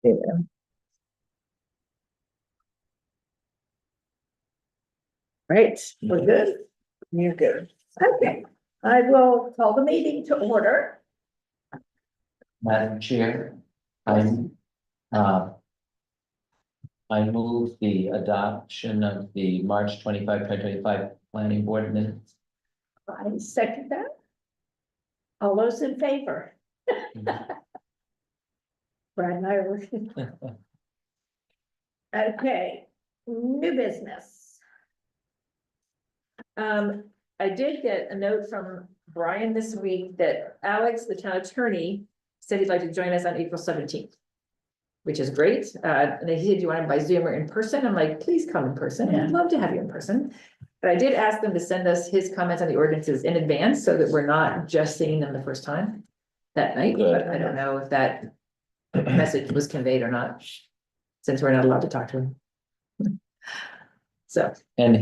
Yeah. Right, we're good. You're good. Okay, I will call the meeting to order. Madam Chair, I'm, uh, I move the adoption of the March 25, 2025 planning board minutes. I second that. All those in favor? Brad and I are. Okay, new business. I did get a note from Brian this week that Alex, the town attorney, said he'd like to join us on April 17th. Which is great. And they said, do you want him by Zoom or in person? I'm like, please come in person. I'd love to have you in person. But I did ask them to send us his comments on the ordinances in advance so that we're not just seeing them the first time that night. Good. But I don't know if that message was conveyed or not, since we're not allowed to talk to him. So. And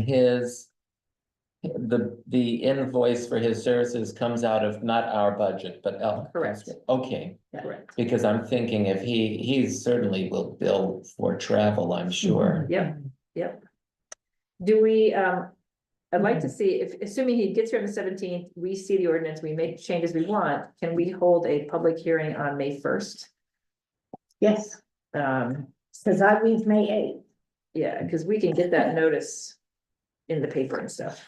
the invoice for his services comes out of not our budget, but Correct. Okay, Correct. because I'm thinking if he certainly will bill for travel, I'm sure. Yep, yep. Do we, I'd like to see if, assuming he gets here on the 17th, we see the ordinance, we make changes we want, can we hold a public hearing on May 1st? Yes, because I read May 8th. Yeah, because we can get that notice in the paper and stuff.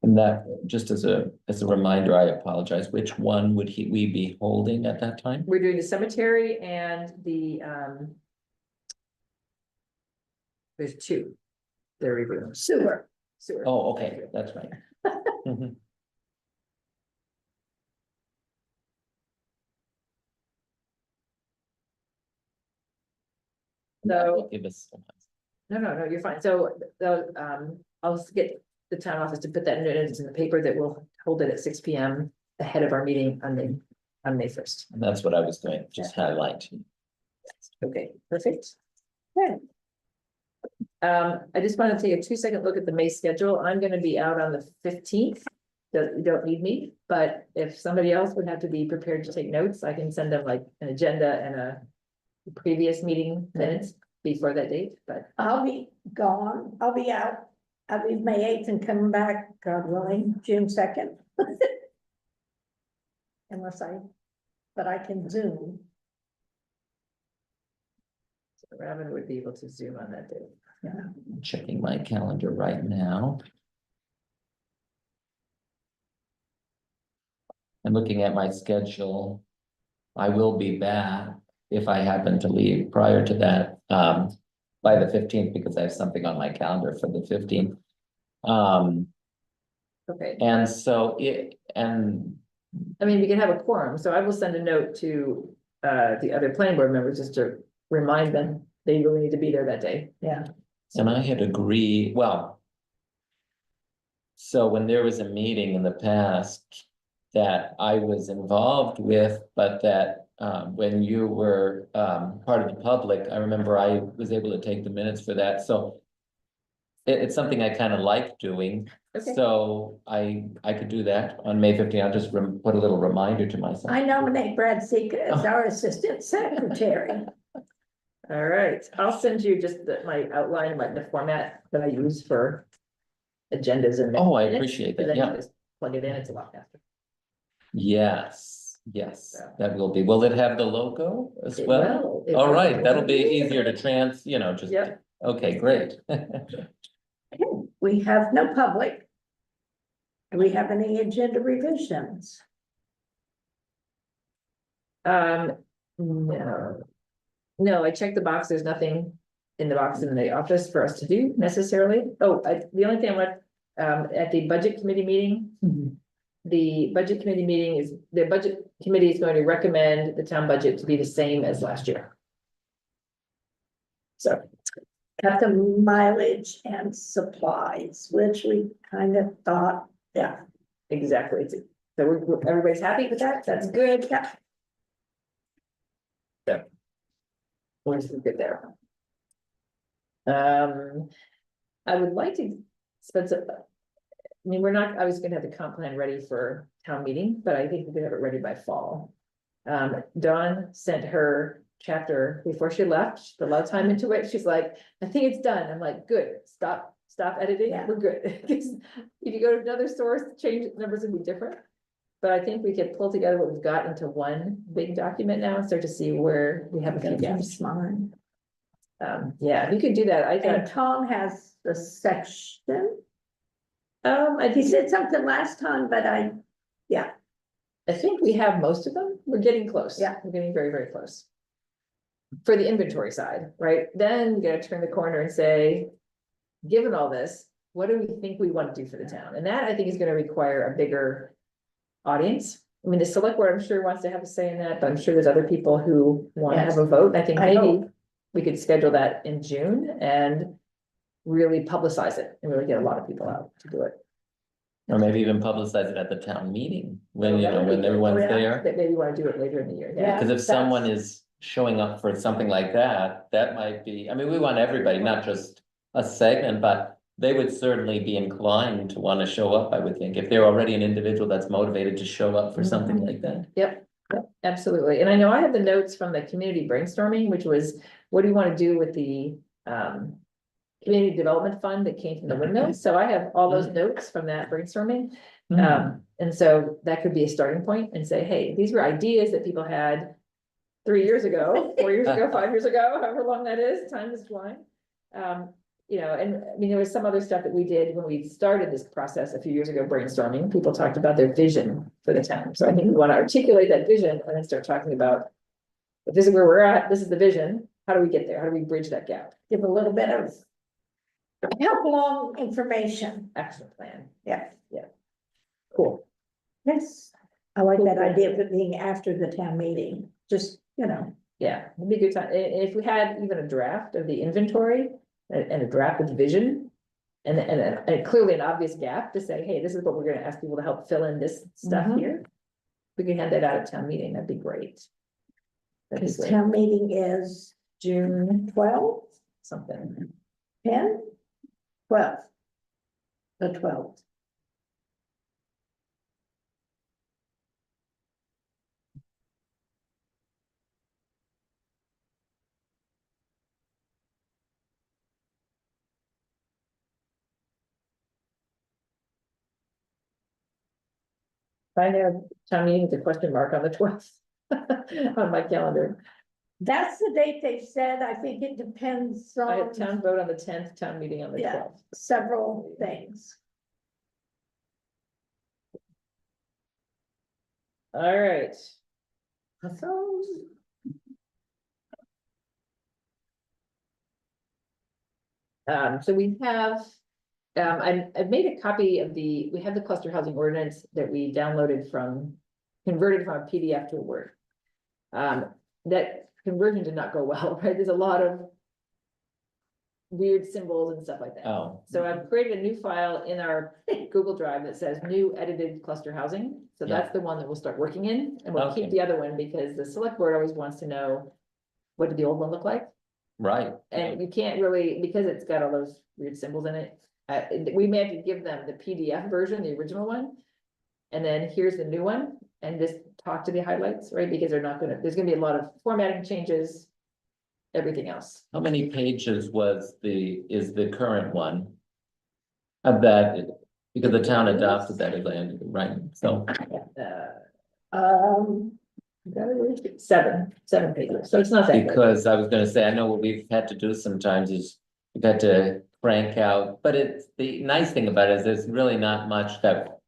And that, just as a reminder, I apologize, which one would we be holding at that time? We're doing the cemetery and the, there's two. They're reviewing Sewer. sewer. Oh, okay, that's right. Mhm. So, Give us some. no, you're fine. So, I'll get the town office to put that notice in the paper that we'll hold it at 6 p.m. ahead of our meeting on May 1st. And that's what I was going to just highlight. Okay, perfect. Okay. I just want to take a 2-second look at the May schedule. I'm gonna be out on the 15th. You don't need me, but if somebody else would have to be prepared to take notes, I can send them like an agenda and a previous meeting minutes before that date, but. I'll be gone. I'll be out. I'll leave May 8th and come back, God willing, June 2nd. But I can Zoom. So Robin would be able to Zoom on that day. Yeah. I'm checking my calendar right now. And looking at my schedule, I will be back if I happen to leave prior to that, by the 15th, because I have something on my calendar for the 15th. Okay, And so I mean, we can have a quorum, so I will send a note to the other planning board members just to remind them they really need to be there that day. Yeah. and I had agreed, well. So when there was a meeting in the past that I was involved with, but that when you were part of the public, I remember I was able to take the minutes for that, so. It's something I kind of like doing, Okay. so I could do that on May 15th. I'll just put a little reminder to myself. I nominate Brad Seeker as our assistant secretary. All right, I'll send you just my outline, like the format that I use for agendas and. Oh, I minutes, appreciate and that, then you yeah. just plug it in, it's a lot faster. Yes, that will be. Will it have the logo as It well? will. It All will. right, that'll be easier to just. Yep. Okay, great. We have no public. Do we have any agenda revisions? No, I checked the box, there's nothing in the box in the office for us to do necessarily. Oh, the only thing I want, at the budget committee meeting. The budget committee meeting is, the budget committee is going to recommend the town budget to be the same as last year. So. Cut the mileage and supplies, which we kind of thought, yeah. Exactly, so everybody's happy with that, that's good. Yeah. So. We're good there. I would like to spend some. I mean, I was gonna have the comp plan ready for town meeting, but I think we could have it ready by fall. Dawn sent her chapter before she left, she put a lot of time into it, she's like, I think it's done, I'm like, good, stop editing, Yeah. we're good. Because if you go to another source, change numbers would be different. But I think we could pull together what we've got into one big document now and start to see where we have a few gaps. Yeah, if you could do that, I And got, Tom has the section. I He said something last time, but I think we have most of them, we're getting close. Yeah. We're getting very, very close. For the inventory side, right, then you gotta turn the corner and say, given all this, what do we think we want to do for the town? And that I think is gonna require a bigger audience. I mean, the select board, I'm sure wants to have a say in that, but I'm sure there's other people who want to have a vote. And I think I maybe hope. we could schedule that in June and really publicize it and really get a lot of people out to do it. Or maybe even publicize it at the town meeting, when, you That know, would be when good. everyone's Oh, yeah. there. That maybe want to do it later in the year. Yeah. Because if that's- someone is showing up for something like that, that might be, I mean, we want everybody, not just a segment, but they would certainly be inclined to want to show up, I would think, if they're already an individual that's motivated to show up for something like that. Yep, absolutely. And I know I have the notes from the community brainstorming, which was, what do you want to do with the community development fund that came from the windmill? So I have all those notes from that brainstorming. And so that could be a starting point and say, hey, these were ideas that people had 3 years ago, 4 years ago, 5 years ago, however long that is, time is flying. You know, and I mean, there was some other stuff that we did when we started this process a few years ago, brainstorming. People talked about their vision for the town. So I think we want to articulate that vision and then start talking about, if this is where we're at, this is the vision, how do we get there? How do we bridge that gap? Give a little bit of help along information. Action plan. Yeah. Cool. Yes. I like that idea of it being after the town meeting, just, you know. Yeah, it'd be a good time. If we had even a draft of the inventory and a draft of the vision. And clearly an obvious gap to say, hey, this is what we're gonna ask people to help fill in this stuff Mhm. here. We can hand that out at town meeting, that'd be great. That'd be Because great. town meeting is June 12, something. 10, 12. The 12th. I have town meeting with a question mark on the 12th on my calendar. That's the date they've said. I think it depends I have on town vote on the 10th, town meeting on the Yeah. 12th. several things. All right. So, So we have, I've made a copy of we have the cluster housing ordinance that we downloaded converted from a PDF to a Word. That conversion did not go well, right? There's a lot of weird symbols and stuff like that. Oh, So I've created a new file in our Google Drive that says new edited cluster housing. So Yeah. that's the one that we'll start working in, and we'll keep Okay. the other one because the select board always wants to know, what did the old one look like? right. And you can't really, because it's got all those weird symbols in it, we may have to give them the PDF version, the original one. And then here's the new one, and just talk to the highlights, right? Because there's gonna be a lot of formatting changes, everything else. How many pages is the current one? Of that, because the town adopted that as I, right, so, Uh, seven pages, so it's not that big. because I was gonna say, I know what we've had to do sometimes is. We've had to crank out, but it's, the nice thing about it is there's really not much that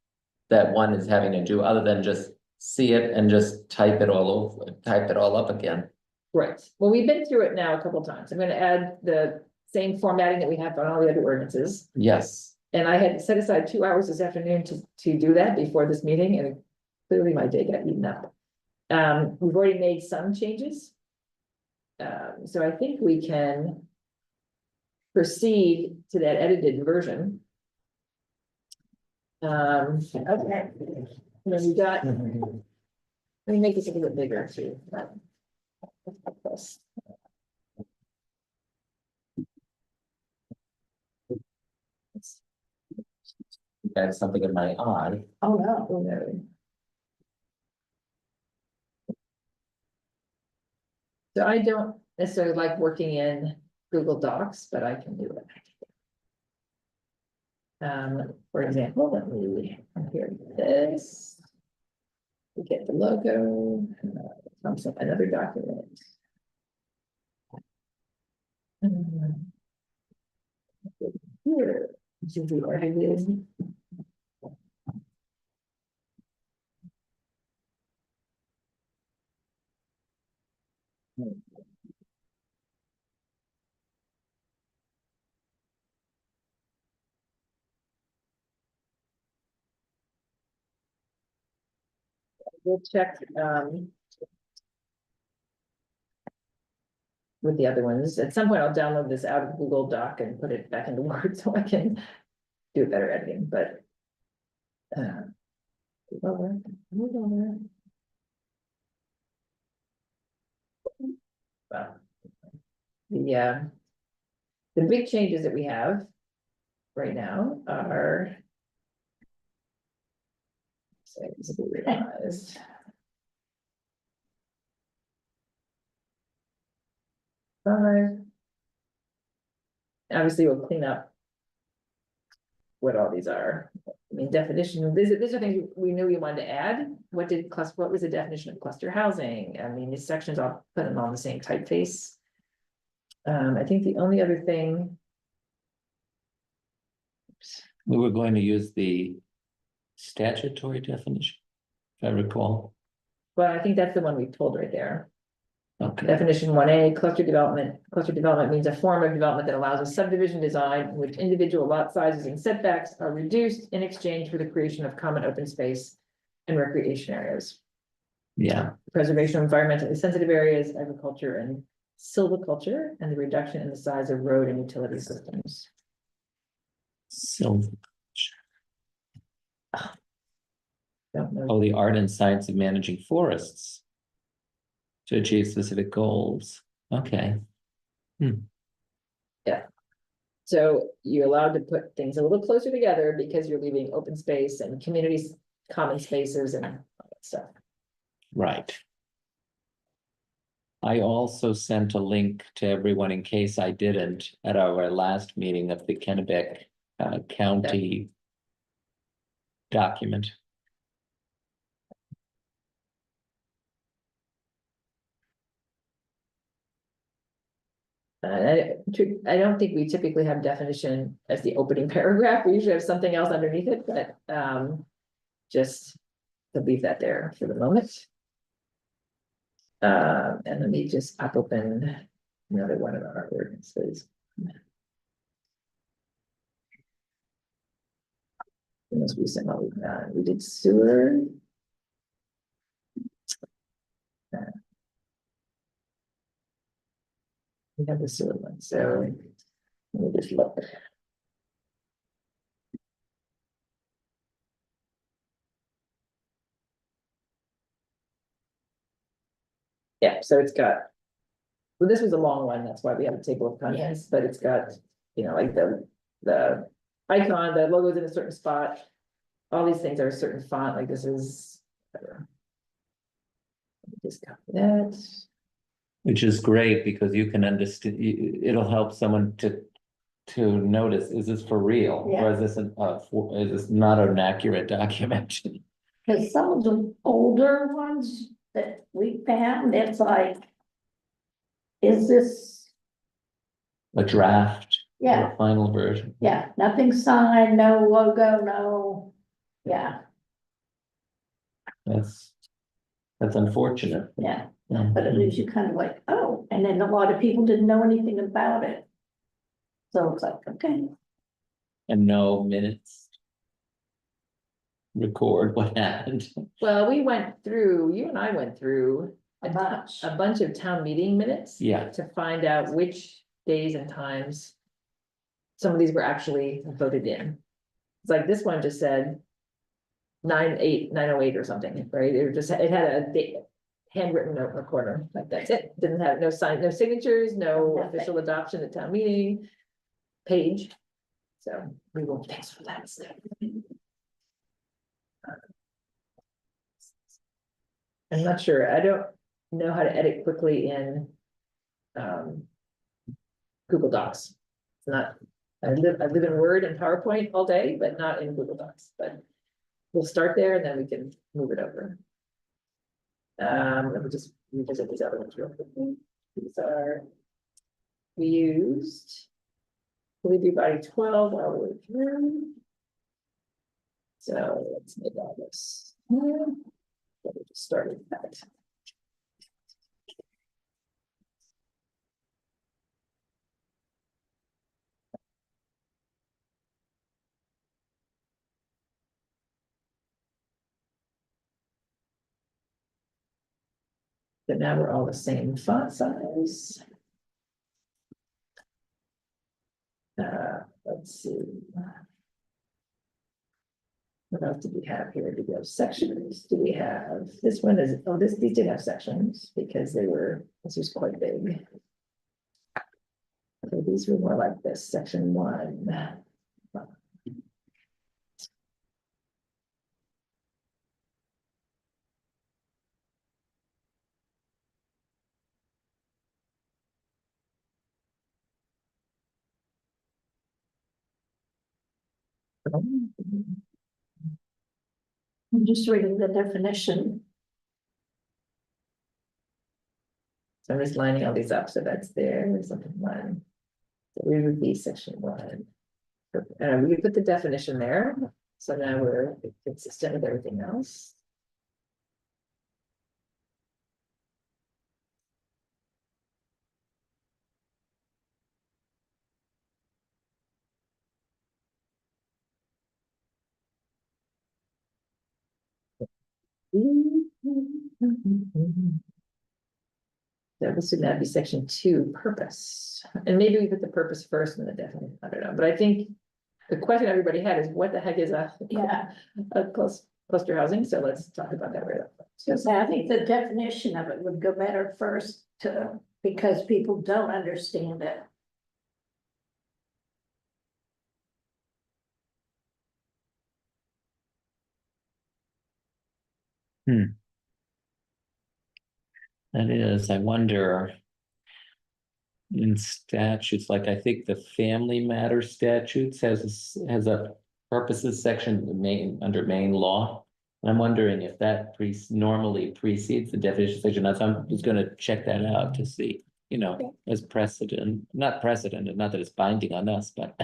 one is having to do, other than just see it and just type it all up again. Right, well, we've been through it now a couple times. I'm gonna add the same formatting that we have on all the other ordinances. Yes, And I had set aside 2 hours this afternoon to do that before this meeting, and clearly my day got eaten up. We've already made some changes. So I think we can proceed to that edited version. Okay, and then we got, let me make this a little bit bigger too. that's something in my eye. oh no, Oh, no. So I don't necessarily like working in Google Docs, but I can do it. For example, let me compare this. We get the logo, from another document. Here, this is the edited. We'll check, with the other ones. At some point, I'll download this out of Google Doc and put it back into Word so I can do better editing, but. Move over. Well, the big changes that we have right now are. Say, it's a bit realized. Five. Obviously, we'll clean up. What all these are. I mean, definition, these are things we knew we wanted to add. What was the definition of cluster housing? I mean, these sections, I'll put them on the same typeface. I think the only other thing. We were going to use the statutory definition, if I recall. Well, I think that's the one we pulled right there. Okay, Definition 1A, cluster development. Cluster development means a form of development that allows a subdivision design in which individual lot sizes and setbacks are reduced in exchange for the creation of common open space and recreation areas. yeah, Preservation of environmentally sensitive areas, agriculture and silviculture, and the reduction in the size of road and utility systems. so, Don't know. oh, the art and science of managing forests. To achieve specific goals, okay. So you're allowed to put things a little closer together because you're leaving open space and communities, common spaces and all that stuff. Right. I also sent a link to everyone in case I didn't at our last meeting of the Kennebec County document. I don't think we typically have definition as the opening paragraph. We usually have something else underneath it, but just to leave that there for the moment. And let me just pop open another one of our ordinances. The most recent one we've done, we did sewer. We have the sewer one, so let me just look. Yeah, so it's got. Well, this was a long one, that's why we have a table of contents, but it's got, like the icon, the logo's in a certain spot. All these things are a certain font, like this is. Whatever. Let me just copy that. Which is great because you can understand, it'll help someone to notice, is this for real? Yeah. Or is this is this not an accurate document? Cause some of the older ones that we found, it's like. Is this, A draft? Or yeah, a final version? yeah, nothing signed, no logo, no, yeah, That's unfortunate. yeah. Yeah. But it leaves you kind of like, oh, and then a lot of people didn't know anything about it. So it's like, okay, And no minutes. Record what happened. Well, you and I went through a bunch. a bunch of town meeting minutes. Yeah. To find out which days and times. Some of these were actually voted in. It's like this one just said. 9/8/908 or something, right? It had a date, handwritten note in the corner, like that's it. Didn't have no sign, no signatures, no Nothing. official adoption at town meeting. Page. So we will, thanks for that. I'm not sure. I don't know how to edit quickly in Google Docs. It's not, I live in Word and PowerPoint all day, but not in Google Docs, but we'll start there and then we can move it over. Let me just revisit these other ones real quickly. These are, we used will be by 12 all the way through. So let's make all this. Let me just start with that. So now we're all the same font size. Let's see. What else do we have here? Do we have sections? Do we have, this one is, oh, these did have sections because this was quite big. So these were more like this, section 1. I'm just reading the definition. So I'm just lining all these up, so that's there, there's something 1. So we would be section 1. And we put the definition there, so now we're consistent with everything else. So this would now be section 2, purpose, and maybe we put the purpose first and the definition, I don't know, but I think. The question everybody had is what the heck is a cluster housing, so let's talk about that right up. Because I think the definition of it would go better first because people don't understand it. That is, I wonder. In statutes, like I think the Family Matters statutes has a purposes section under main law. And I'm wondering if that normally precedes the definition section. So I'm just gonna check that out to see, as precedent, not precedent, not that it's binding on us, but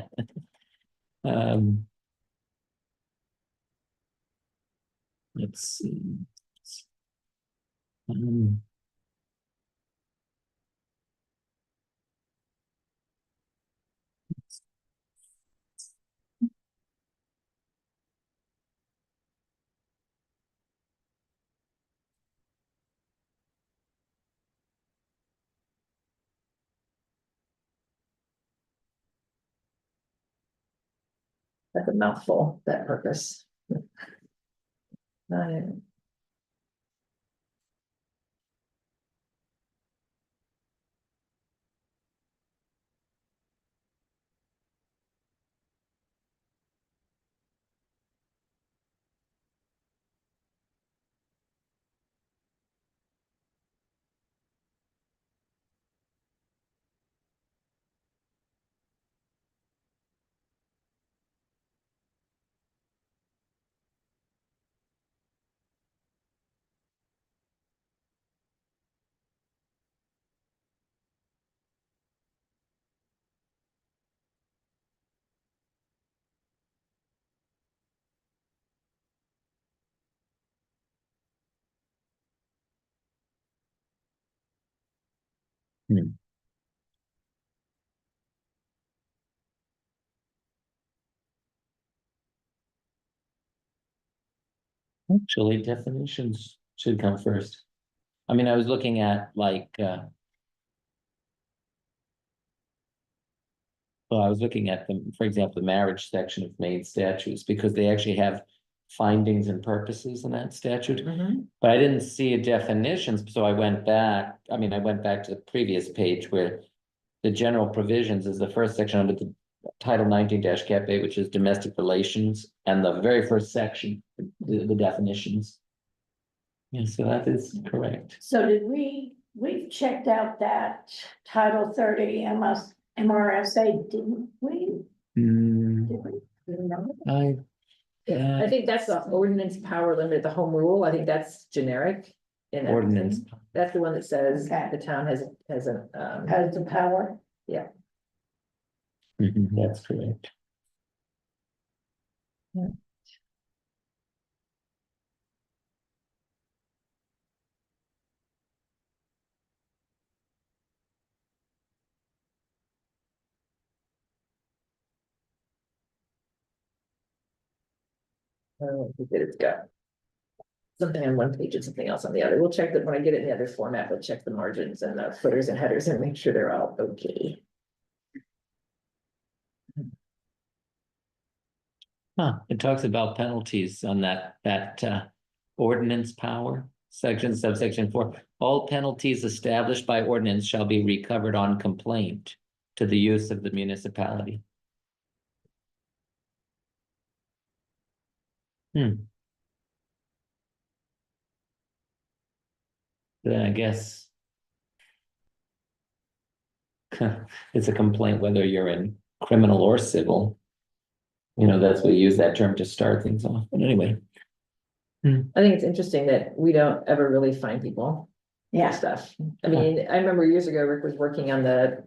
let's see. That's a mouthful, that purpose. Actually, definitions should come first. I mean, I was looking at I was looking at for example, the marriage section of main statutes, because they actually have findings and purposes in that statute. But I didn't see a definitions, so I went back to the previous page where the general provisions is the first section under the Title 19-Cap A, which is domestic relations, and the very first section, the definitions. Yeah, so that is correct. So did we we've checked out that Title 30 MRSA, didn't we? Hmm, Did we? I, I think that's the ordinance power limit, the home rule, I think that's generic. In ordinance, everything. That's the one that says Okay. the town has a, Has the power? that's correct. I think it's got. Something on one page and something else on the other, we'll check that when I get it in the other format, we'll check the margins and the footers and headers and make sure they're all okay. Huh, it talks about penalties on that ordinance power, subsection 4. All penalties established by ordinance shall be recovered on complaint to the use of the municipality. Then I guess it's a complaint whether you're in criminal or civil. You know, that's we use that term to start things off, but anyway. I think it's interesting that we don't ever really find people for Yeah, stuff. I mean, I remember years ago, Rick was working on the,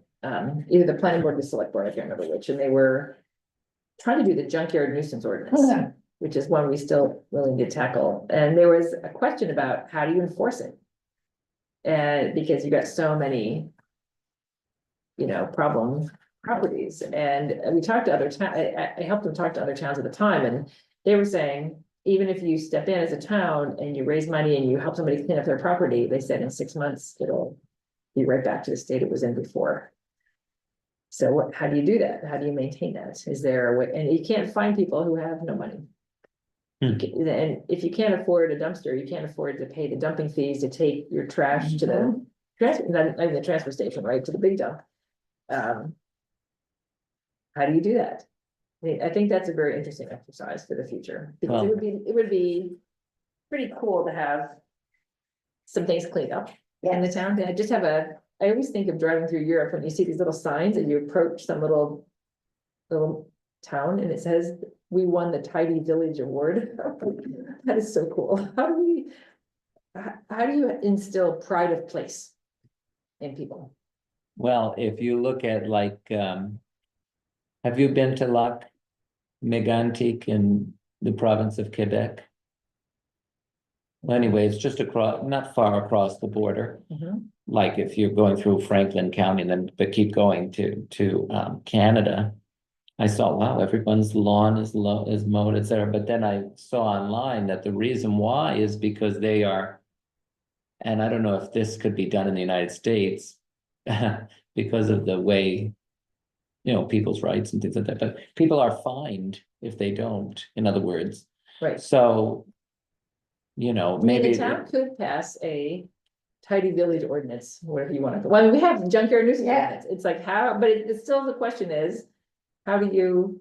either the planning board or the select board, I can't remember which, and they were trying to do the junkyard nuisance ordinance, Okay. which is one we still willing to tackle. And there was a question about how do you enforce it? And because you got so many, problem properties, and we talked to other towns, I helped them talk to other towns at the time, and they were saying, even if you step in as a town and you raise money and you help somebody clean up their property, they said in 6 months, it'll be right back to the state it was in before. So how do you do that? How do you maintain that? Is there a way, and you can't find people who have no money. And if you can't afford a dumpster, you can't afford to pay the dumping fees to take your trash to the not the transfer station, right, to the big dump. How do you do that? I think that's a very interesting exercise for the future, because Well- it would be pretty cool to have some things cleaned up in the town. I just have I always think of driving through Europe when you see these little signs and you approach some little town and it says, "We won the Tidy Village Award." That is so cool. How do you instill pride of place in people? Well, if you look at like, have you been to Lac Mégantic in the province of Quebec? Well, anyway, it's just across, not far across the border. Like if you're going through Franklin County and then, but keep going to Canada. I saw, wow, everyone's lawn is mowed, et cetera. But then I saw online that the reason why is because they are, and I don't know if this could be done in the United States, because of the way, people's rights and things like that, but people are fined if they don't, in other words. Right. So, maybe. The town could pass a tidy village ordinance, whatever you want to, well, we have junkyard nuisance Yeah. ordinance. It's like how, but it's still, the question is, how do you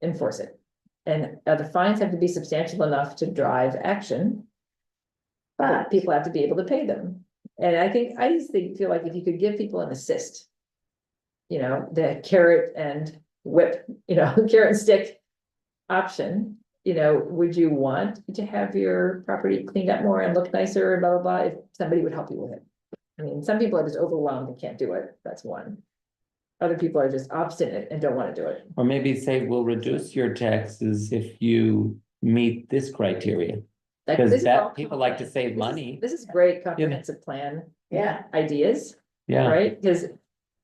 enforce it? And the fines have to be substantial enough to drive action. But people have to be able to pay them. And I just feel like if you could give people an assist. The carrot and whip, carrot and stick option. Would you want to have your property cleaned up more and look nicer and blah, blah, blah, if somebody would help you with it? I mean, some people are just overwhelmed and can't do it, that's one. Other people are just obstinate and don't want to do it. Or maybe say, we'll reduce your taxes if you meet this criteria. Like, Because this is all people like to compliant. save This is- money. This is great comprehensive plan yeah, ideas, Yeah, right? Because,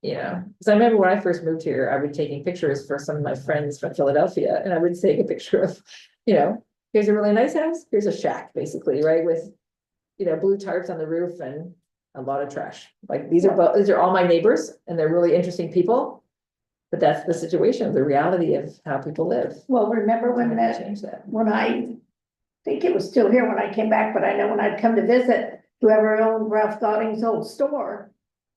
because I remember when I first moved here, I would taking pictures for some of my friends from Philadelphia, and I would take a picture of, here's a really nice house, here's a shack, basically, right, with, blue tarps on the roof and a lot of trash. Like, these are all my neighbors, and they're really interesting people. But that's the situation, the reality of how people live. well, remember when How do you change that? when I think it was still here when I came back, but I know when I'd come to visit, whoever owned Ralph Godding's old store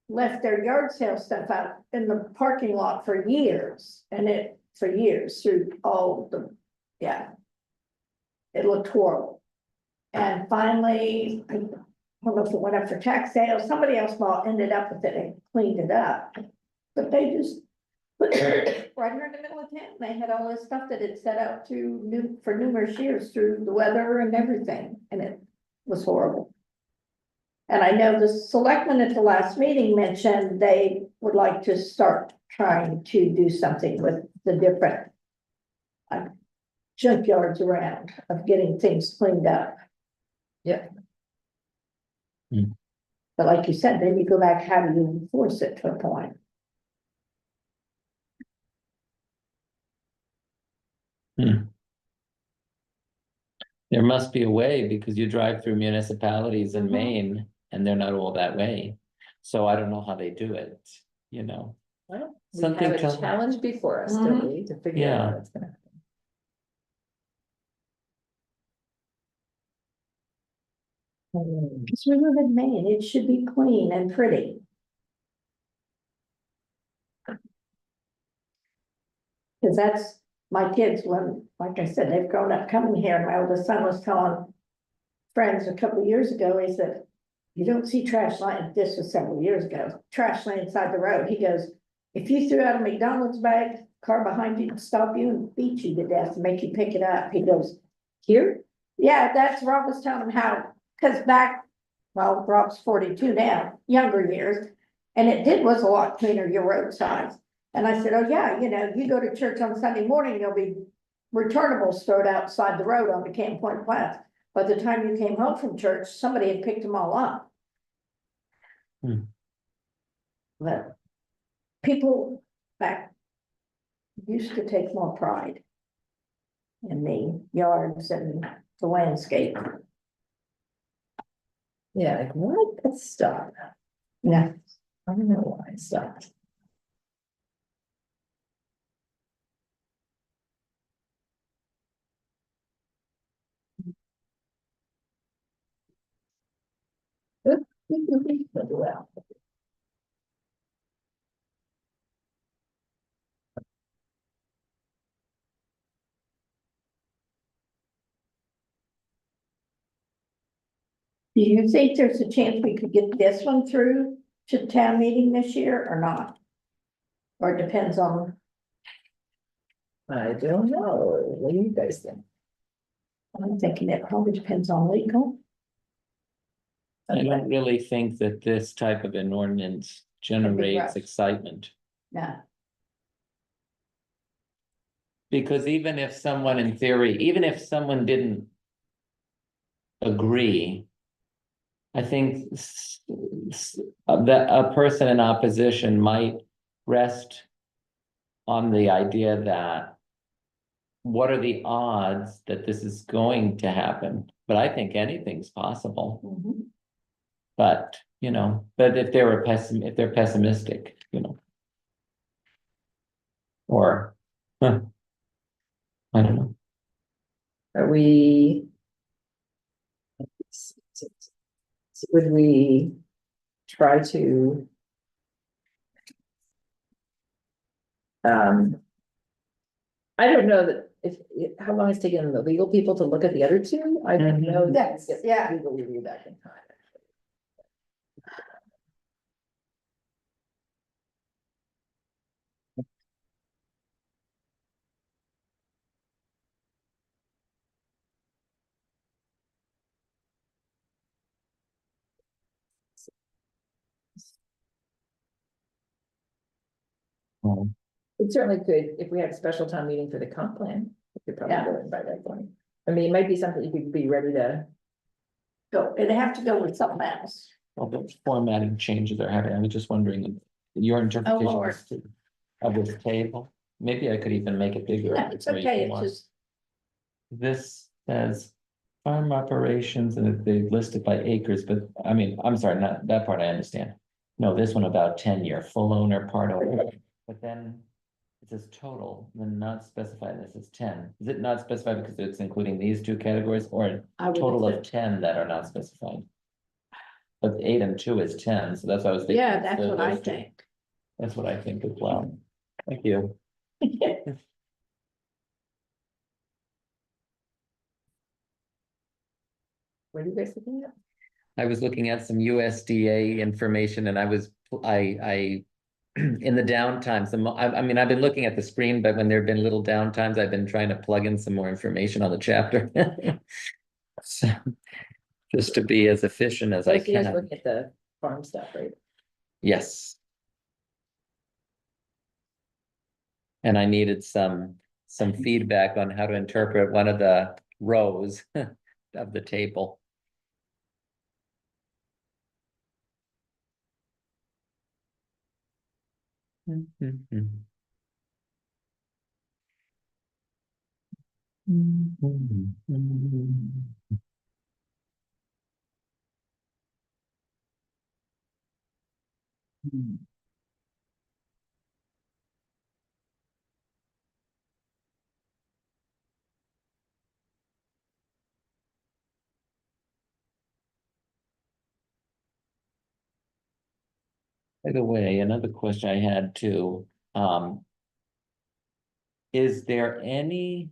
left their yard sale stuff out in the parking lot for years, through all the, yeah. It looked horrible. And finally, I don't know if it went up for tax sale, somebody else bought, ended up with it and cleaned it up. But they just put it right here in the middle of town, they had all this stuff that had set out for numerous years through the weather and everything, and it was horrible. And I know the selectmen at the last meeting mentioned they would like to start trying to do something with the different junkyards around, of getting things cleaned up. Yeah. But like you said, then you go back, how do you enforce it to a point? There must be a way, because you drive through municipalities in Mhm. Maine and they're not all that way. So I don't know how they do it, you know. Well, we Something have a to- challenge before us, don't we, to figure out Yeah. what's gonna happen. Because we live in Maine, it should be clean and pretty. Because that's my kids, when, like I said, they've grown up coming here. My oldest son was telling friends a couple of years ago, he said, you don't see trash line, this was several years ago, trash laying inside the road. He goes, if you threw out a McDonald's bag, car behind you would stop you and beat you to death and make you pick it up. He goes, Here, yeah, that's Rob was telling him how, because back, well, Rob's 42 now, younger years, and it was a lot cleaner, your roadsides. And I said, oh yeah, you know, you go to church on Sunday morning, there'll be returnables thrown outside the road on the Camp Point Plaza. By the time you came home from church, somebody had picked them all up. But people back used to take more pride in the yards and the landscape. yeah, like what, let's stop, Yeah. I don't know why it stopped. Well, Do you think there's a chance we could get this one through to town meeting this year or not? Or it depends on, I don't know, what do you guys think? I'm thinking it probably depends on legal. I don't really think that this type of an ordinance generates rough. excitement. Yeah, Because even if someone in theory, even if someone didn't agree, I think that a person in opposition might rest on the idea that what are the odds that this is going to happen? But I think anything's possible. mhm. But, you know, but if if they're pessimistic, you know. Or, I don't know. Are we? Would we try to? I don't know that if, how long it's taken the legal people to look at the other two, I don't know. that we get Yeah. Legal review back in time. It certainly could, if we had a special town meeting for the comp plan, we could probably Yeah. go in by that point. I mean, it might be something you could be ready to, Go, it'd have to go with something else. Well, the formatting changes are happening. I was just wondering, your interpretation Lord. of this table, maybe I could even make it bigger. Yeah, it's okay, it's just, This says farm operations and they list it by acres, but I mean, I'm sorry, not that part I understand. No, this one about tenure, full owner, part owner, but then it says total, then not specified, this is 10. Is it not specified because it's including these two categories or I a would total of think- 10 that are not specified? But 8 and 2 is 10, so that's what I was thinking. yeah, that's So what I those two. think. That's what I think as well. Thank you. what are you guys looking at? I was looking at some USDA information and I in the downtimes, I mean, I've been looking at the screen, but when there have been little downtimes, I've been trying to plug in some more information on the chapter. So, just to be as efficient as I So you're just can. looking at the farm stuff, right? Yes. And I needed some feedback on how to interpret one of the rows of the table. By the way, another question I had too, is there any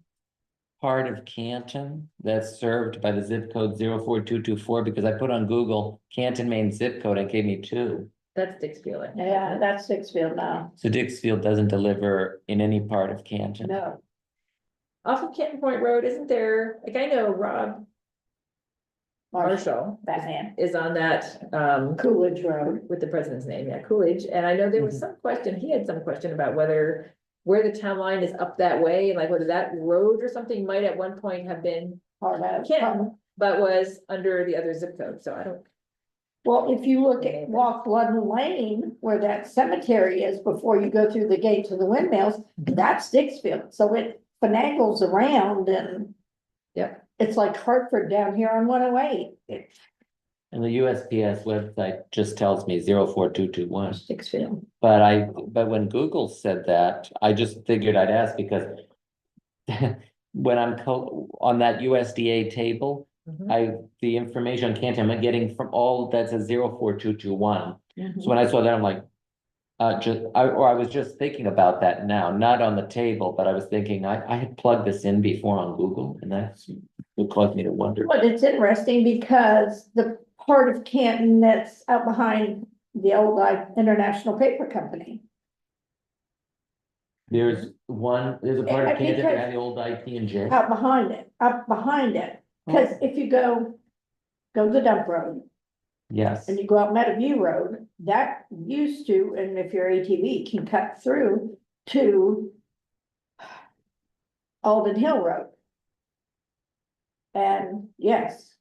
part of Canton that's served by the zip code 04224? Because I put on Google Canton, Maine zip code and gave me two. That's Dixfield. Yeah, that's Sixfield now. So Dixfield doesn't deliver in any part of Canton. No, Off of Canton Point Road, isn't there, like, I know Rob Marshall Batman, is on that, Coolidge Road. with the president's name, yeah, Coolidge, and I know there was some question, he had some question about whether. Where the town line is up that way, like whether that road or something might at one point have been Part of. Canton, but was under the other zip code, so I don't. Well, if you look at Walk London Lane, where that cemetery is before you go through the gate to the windmills, that's Dixfield, so it finagles around and. Yep. It's like Hartford down here on 108. And the USPS website just tells me 04221. Dixfield. But when Google said that, I just figured I'd ask because when I'm on that USDA table, the information on Canton I'm getting from all that says 04221. So when I saw that, I'm like, I was just thinking about that now, not on the table, but I was thinking I had plugged this in before on Google, and that's what caused me to wonder. But it's interesting because the part of Canton that's out behind the old International Paper Company. There's a part of Canton that had the old IT&J. Up behind it, because if you go the dump road. Yes. And you go out Meadowview Road, that used to, and if your ATV can cut through to Alden Hill Road. And yes,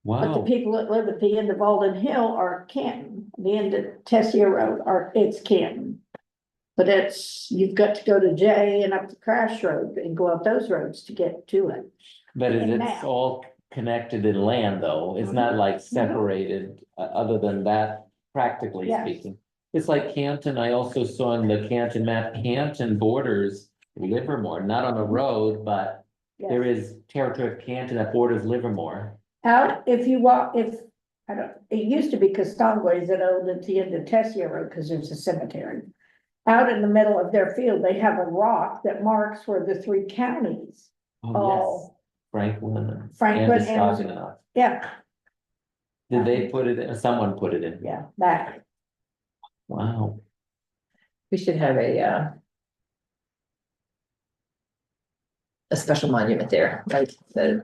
but the Wow. people that live at the end of Alden Hill are Canton, the end of Tessier Road it's Canton. But you've got to go to J and up the Crash Road and go up those roads to get to it. But And it's now. all connected in land, though. It's not like separated, other than that, practically Yes. speaking. It's like Canton. I also saw in the Canton map, Canton borders Livermore, not on a road, but Yes. there is territory of Canton that borders Livermore. Out, if you walk, it used to be Costongways that owned at the end of Tessier Road, because there's a cemetery. Out in the middle of their field, they have a rock that marks where the three counties. Oh, yes. Franklin. Franklin and, Androscoggin. yeah, Did they put it in? Someone put it in. yeah, back. Wow. We should have a special monument there, like the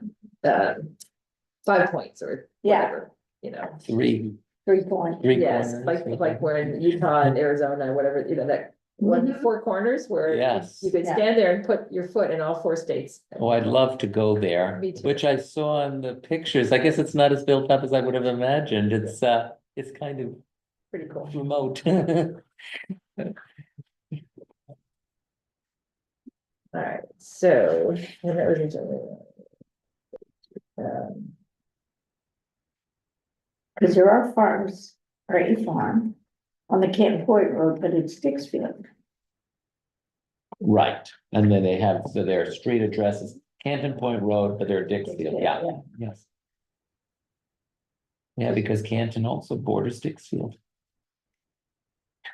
5 points or Yeah. whatever, you know. Three 3 points. Yes, corners. like we're in Utah and Arizona, whatever, you know, that one, 4 corners where Yes. you could Yeah. stand there and put your foot in all 4 states. Oh, I'd love to go there, Me too. which I saw in the pictures. I guess it's not as built up as I would have imagined. It's kind of Pretty cool. remote. All right, so. And that was Because there are farms, or a farm, on the Canton Point Road, but it's Dixfield. Right, and then they have, so their street addresses, Canton Point Road, but they're Dixfield, yeah, yes. Yeah, because Canton also borders Dixfield.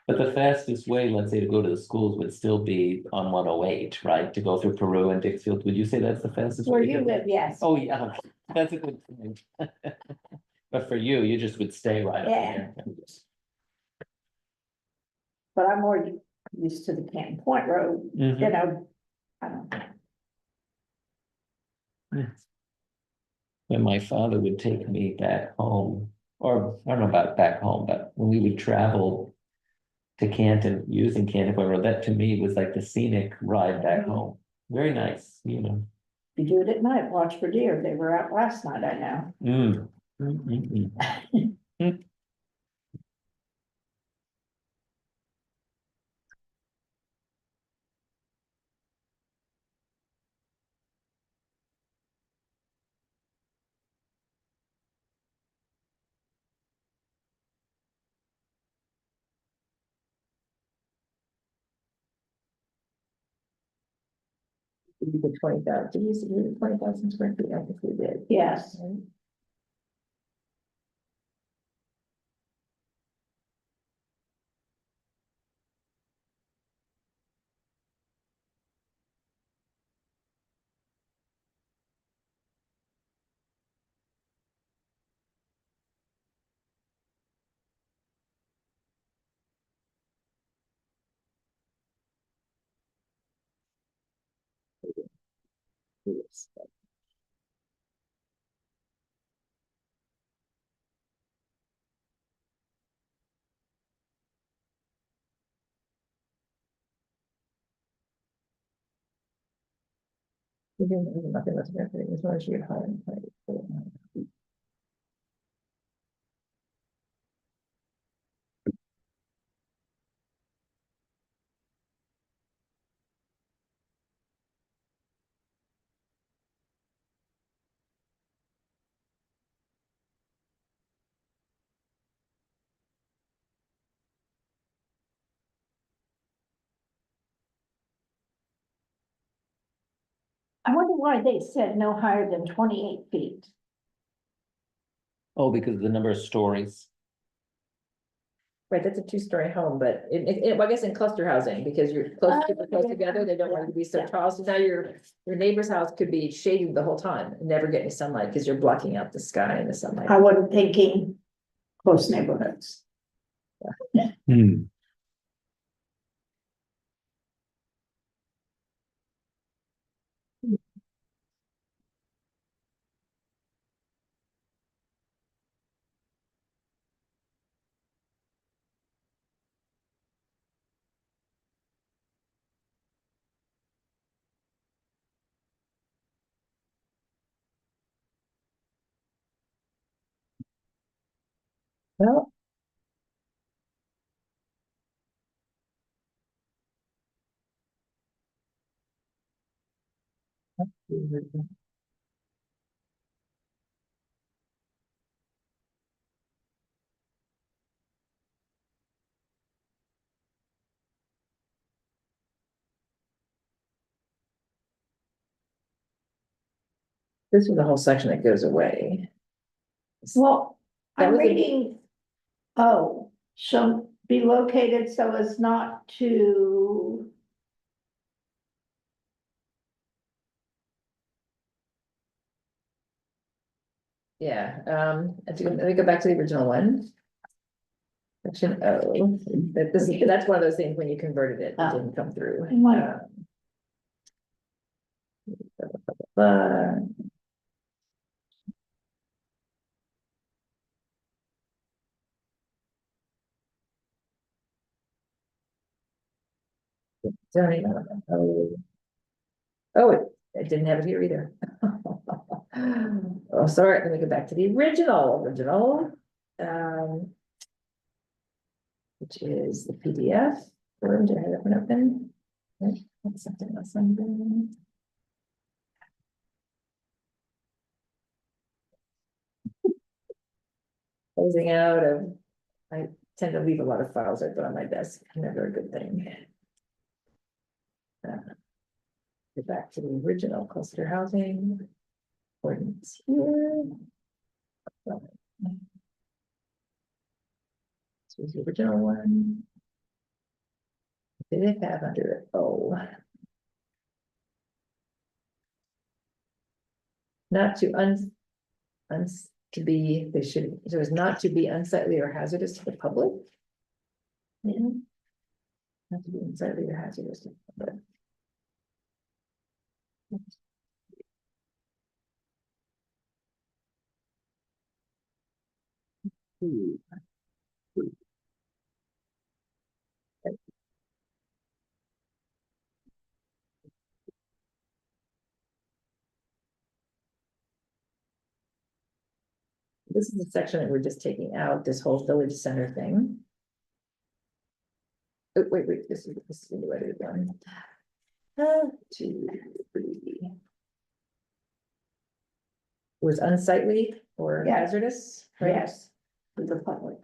But the fastest way, let's say, to go to the schools would still be on 108, right? To go through Peru and Dixfield. Would you say that's the fastest Where way? you live, yes. Oh, yeah, that's a good point. But for you, you just would stay right up Yeah. there. But I'm more used to the Canton Point Road, you Mhm. know, I don't know. When my father would take me back home, or I don't know about back home, but when we would travel to Canton, using Canton Point Road, that to me was like the scenic ride back home. Very nice, you know. You do it at night, watch for deer, they were out last night, I know. Mm. Mm, mm, mm. We did 20,000, did we use 20,000 square feet? I think we did. Yes. Right? Yes. We didn't, nothing was happening, as long as you hire and pay. I wonder why they said no higher than 28 feet. Oh, because of the number of stories. Right, that's a two-story home, but well, I guess in cluster housing, because you're close together, they don't want you to be so Yeah. tall, so now your neighbor's house could be shaded the whole time, and never get any sunlight, because you're blocking out the sky and the sunlight. I wasn't thinking close neighborhoods. Hmm. Well. This is the whole section that goes away. Well, That I'm was a- reading, oh, shall be located so as not to. Yeah, let me go back to the original one. Section O, that's one of those things when you converted it, it didn't come through. Right. Uh, zoning, oh, it didn't have it here either. Oh, sorry, let me go back to the original. Which is the PDF. Or did I have that one open? Right, that's something else I'm doing. Closing out of, I tend to leave a lot of files open on my desk, never a good thing. Get back to the original cluster housing. Ordinance here. This was the original one. Did it have under it? Oh. Not to to be, they should, so as not to be unsightly or hazardous to the public. Mhm. Not to be unsightly or hazardous to the public. This is the section that we're just taking out, this whole village center thing. Oh, wait, this is the way it's done. 2, 3. Was unsightly or Yeah. hazardous, right? Yes, to the public.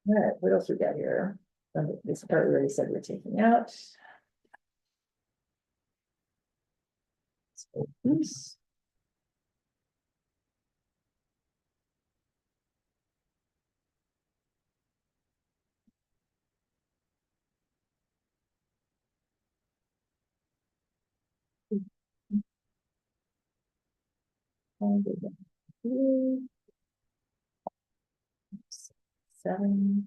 All right, what else we got here? This part we already said we're taking out. So, oops. And we got 3, 7.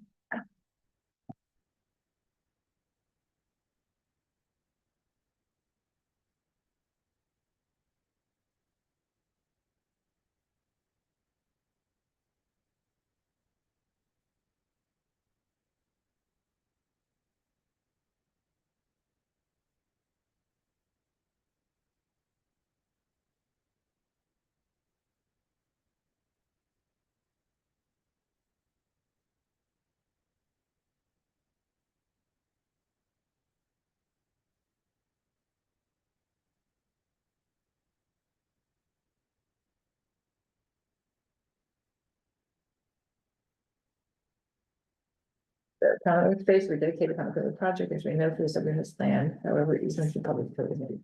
The town open space for dedicated town for the project, as we know for the subdivision land, however, easements to public facilities.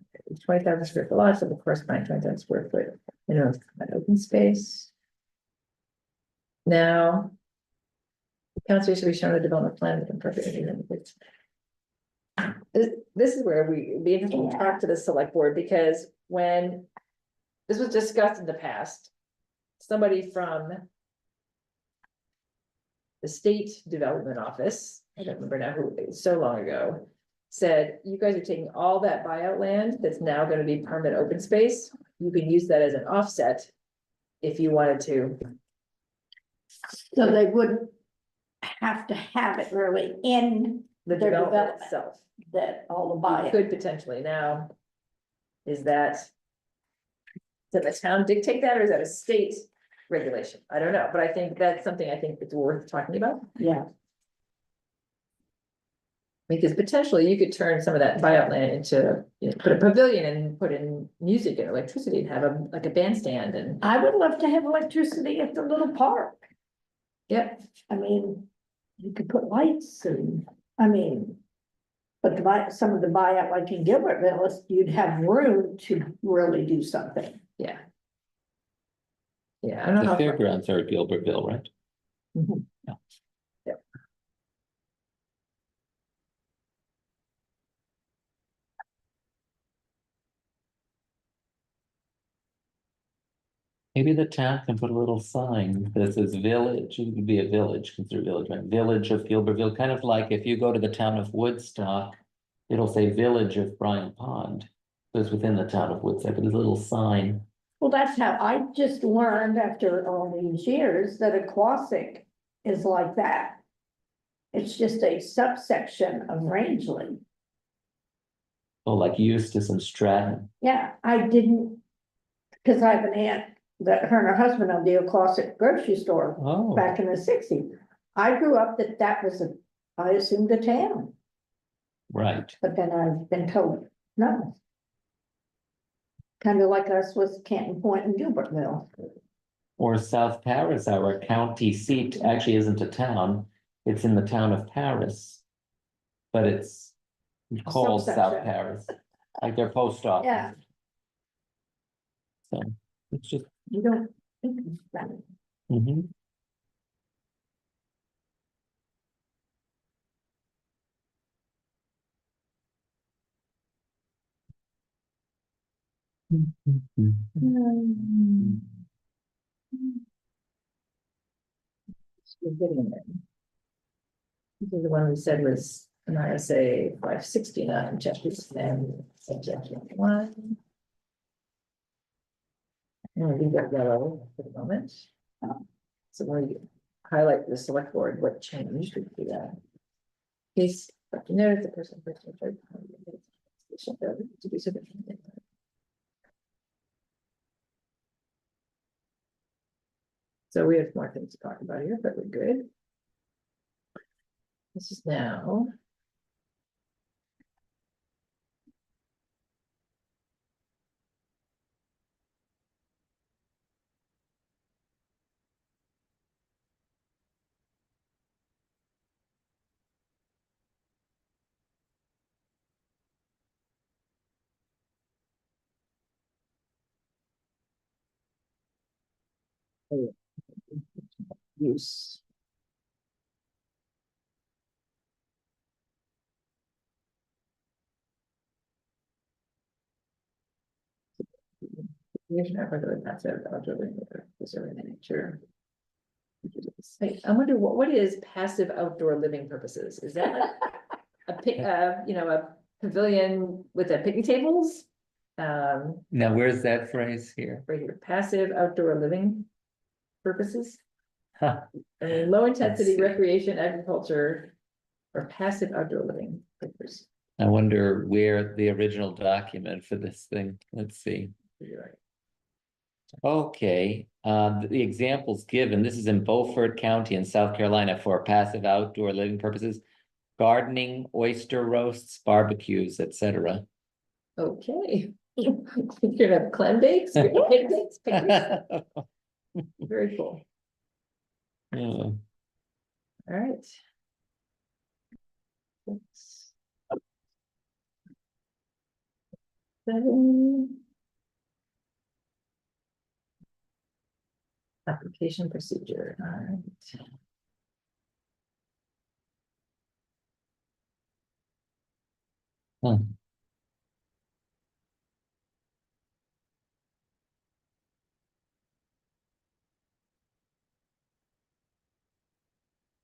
20,000 square foot lots of the corresponding 20,000 square foot minimum open space. Now. Council should be shown a development plan with appropriate. This is where we be interested to talk to the select board, because when. This was discussed in the past. Somebody from. The state development office, I don't remember now who, it was so long ago. Said, you guys are taking all that buyout land that's now gonna be permanent open space, you can use that as an offset. If you wanted to, So they wouldn't have to have it really in the Their development development. itself, that, all the you buy. could potentially now. Is that? Does the town dictate that, or is that a state regulation? I don't know, but I think that's something I think it's worth talking about. Yeah, Because potentially you could turn some of that buyout land into, you know, put a pavilion and put in music and electricity and have like a bandstand and, I would love to have electricity at the little park. yeah. I mean, you could put lights and, I mean. But some of the buyout, like in Gilbertville, you'd have room to really do something. Yeah. Yeah, I don't The know. fairgrounds are at Gilbertville, right? Mhm. Maybe the town can put a little sign that says village, it would be a village, considered village, right? Village of Gilbertville, kind of like if you go to the town of Woodstock. It'll say Village of Bryant Pond, so it's within the town of Woodstock, but there's a little sign. Well, that's how I just learned after all these years that a Quasic is like that. It's just a subsection of Rangeley. Oh, like Eustis and Stratton. Yeah, I didn't, because I have an aunt that her and her husband owned the Quasic grocery store Oh, back in the 60s. I grew up that was I assumed a town, right. but then I've been told, no. Kind of like us with Canton Point and Gilbertville. Or South Paris, our county seat actually isn't a town, it's in the town of Paris. But it's called South Subsection. Paris, like their post office. Yeah. So, it's just, You don't think of that. mhm. We're getting there. This is the one we said was an RSA 569, chapter 10, subject 1. And we got yellow for the moment. So when you highlight the select board, what changed, we can do that. Case, but notice the person. To be sufficient. So we have more things to talk about here, but we're good. This is now. Use. Nature. I wonder what is passive outdoor living purposes? Is that like a pic, a pavilion with a picnic tables? Now, where's that phrase here? Right here, passive outdoor living purposes. Huh. I mean, low intensity see. recreation, agriculture, or passive outdoor living purposes. I wonder where the original document for this thing, let's see. You're right. Okay, the examples given, this is in Beaufort County in South Carolina for passive outdoor living purposes. Gardening, oyster roasts, barbecues, etc. Okay. You're gonna have clam bakes, picnics. Very cool. Yeah. All right. Seven. Application procedure, all right. Huh.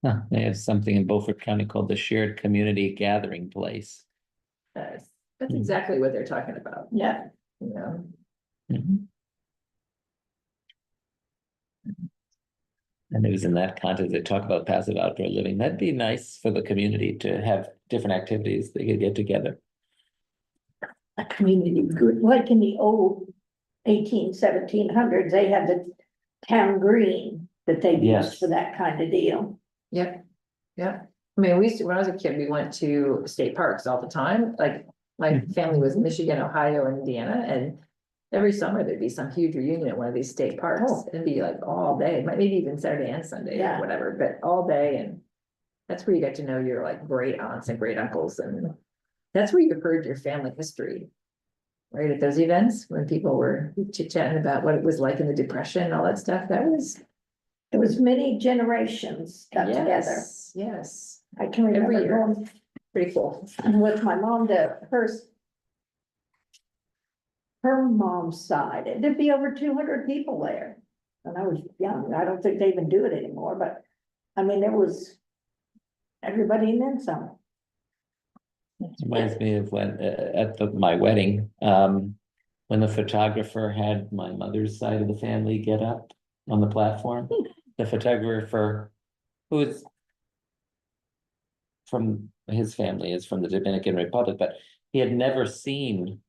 Huh, they have something in Beaufort County called the Shared Community Gathering Place. That's Mhm. exactly what they're talking about, Yeah, you know. Mhm. And it was in that context, they talk about passive outdoor living. That'd be nice for the community to have different activities they could get together. a community group, like in the old 1700s, they had the town green that they Yes. used for that kind of deal. Yep, yep. I mean, we used to, when I was a kid, we went to state parks all the time, like my family was in Michigan, Ohio, and Indiana, and every summer there'd be some huge reunion at one of these state parks. Oh. It'd be like all day, maybe even Saturday and Sunday or Yeah. whatever, but all day, and that's where you get to know your like great aunts and great uncles, and that's where you heard your family history. Right, at those events, when people were chit-chatting about what it was like in the Depression and all that stuff, It was many generations got together. yes, yes, I can Every remember year. going pretty cool. with my mom to her mom's side, and there'd be over 200 people there. And I was young, I don't think they even do it anymore, but I mean, there was everybody and then some. Reminds me of when at my wedding, when the photographer had my mother's side of the family get up on the platform. The photographer, who's from his family, is from the Dominican Republic, but he had never seen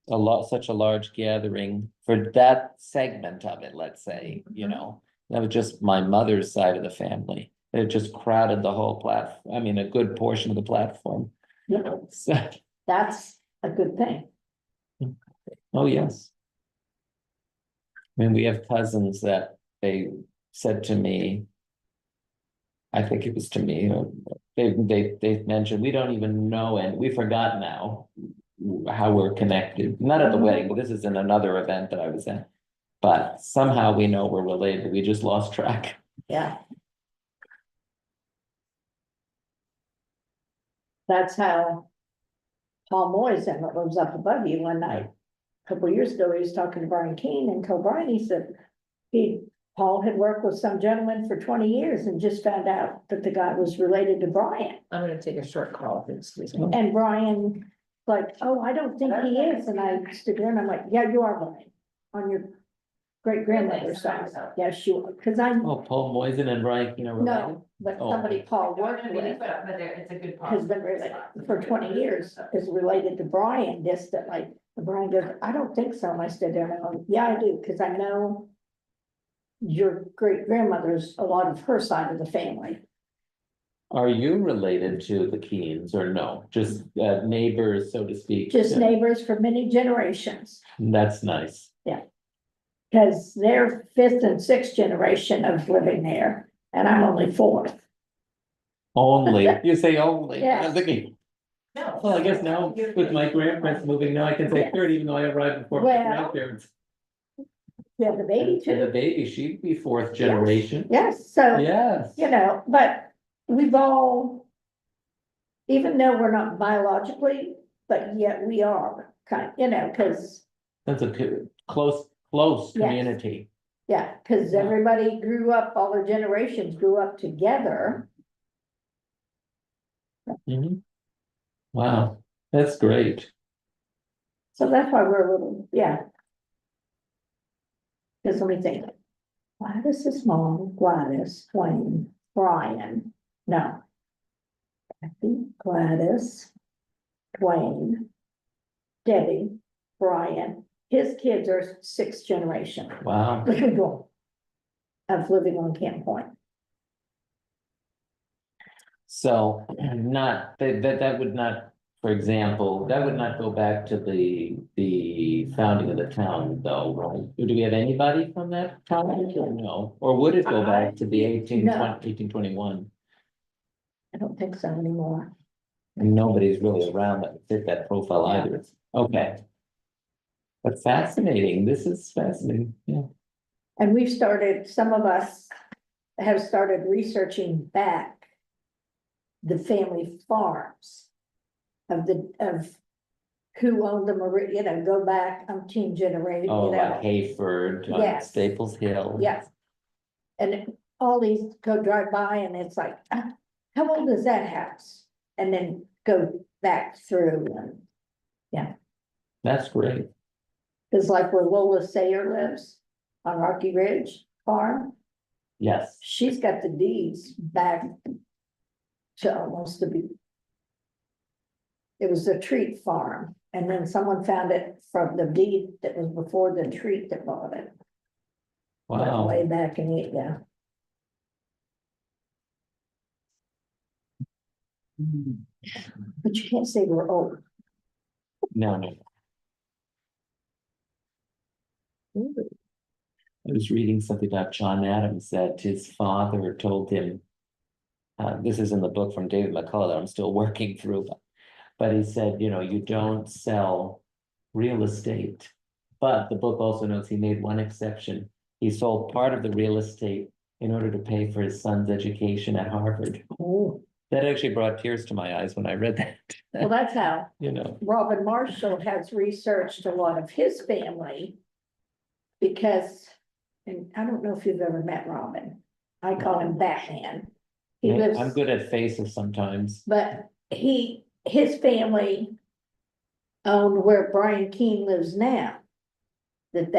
such a large gathering for that segment of it, let's say, you know. That was just my mother's side of the family. It just crowded the whole platform, I mean, a good portion of the platform. So, That's a good thing. oh, yes. I mean, we have cousins that they said to me, I think it was to me, they mentioned, we don't even know, and we forgot now how we're connected, not at the wedding, but this is in another event that I was at. But somehow we know we're related, we just lost track. Yeah. That's how Paul Moyes that lives up above you one night couple of years ago, he was talking to Brian Keane and told Brian, he said, Paul had worked with some gentleman for 20 years and just found out that the guy was related to Brian. I'm gonna take a short call, excuse me. And Brian, like, oh, I don't think he is. And I stood there and I'm like, yeah, you are Brian on your great grandmother's side. Yes, you are. Cause I'm, Oh, Paul Moisen and Brian Keane are related? no, but Oh. somebody Paul worked with It's a good. has been related for 20 years, is related to Brian distantly. And Brian goes, I don't think so. And I stood there and I'm like, yeah, I do. Cause I know your great grandmother's a lot of her side of the family. Are you related to the Keens or no? Just neighbors, so to speak? Just neighbors for many generations. That's nice. Cause they're fifth and sixth generation of living there, and I'm only fourth. Only, you say only. Yes. I was thinking, No. well, I guess now with my grandparents moving, now I can say Yes. third, even though I arrived before my Well, grandparents. You have the baby And the too. baby, she'd be fourth generation. Yes, so, Yes. you know, but we've all, even though we're not biologically, but yet we are kind, you know, cause, That's a close Yes. community. yeah, cause Yeah. everybody grew up, all the generations grew up together. Mhm. Wow, that's great. So that's why we're a little, yeah. Cause let me think. Gladys is mom, Gladys, Wayne, Brian, no. Kathy, Gladys, Dwayne, Debbie, Brian, his kids are sixth generation. Wow. Of living on Camp Point. So not, that would not, for example, that would not go back to the founding of the town though, right? Do we have anybody from that town or no? Or would it go back to the No. 1821? I don't think so anymore. And nobody's really around that would fit that profile either. Okay. But fascinating, this is fascinating, yeah. And we've started, some of us have started researching back the family farms of who owned them, you know, go back umpteen generation, Oh, you know. like Hayford, Yes. Staples Hill. Yes. And all these go drive by and it's like, how old is that house? And then go back through and, That's great. it's like where Lola Sayer lives on Rocky Ridge Farm. Yes, She's got the deeds back to almost to be. It was a treat farm, and then someone found it from the deed that was before the treat that bought it. wow. Way back in it, yeah. But you can't say we're old. No, no. I was reading something about John Adams that his father told him. This is in the book from David McCullough that I'm still working through. But he said, you know, you don't sell real estate. But the book also notes he made one exception. He sold part of the real estate in order to pay for his son's education at Harvard. Oh. That actually brought tears to my eyes when I read that. Well, that's how You know, Robin Marshall has researched a lot of his family. Because, and I don't know if you've ever met Robin, I call him Batman. He lives. I'm good at faces sometimes. But his family owned where Brian Keane lives now. That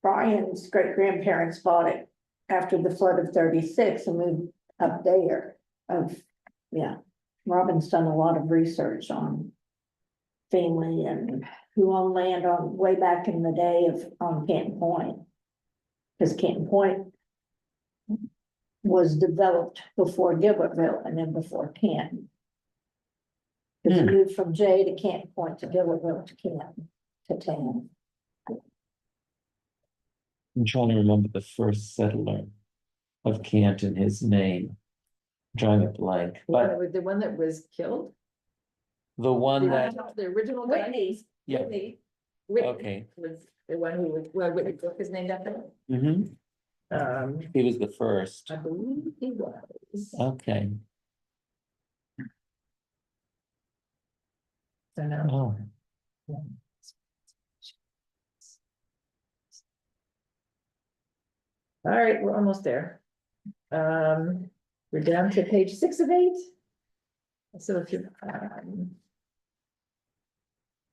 Brian's great grandparents bought it after the flood of 36 and moved up there yeah. Robin's done a lot of research on family and who owned land on way back in the day on Canton Point. Because Canton Point was developed before Gilbertville and then before Canton. Because it moved from Jay to Canton Point to Gilbertville to Canton to town. I'm trying to remember the first settler of Canton, his name. I'm drawing a blank, but The one that was killed? the one that, The original guy? Whitney's. yeah, Whitney okay. was the one who was, well, Whitney book is named after him. Mhm. He was the first, I believe he was. okay. So no. Oh, All right, we're almost there. We're down to page 6 of 8. So if you, I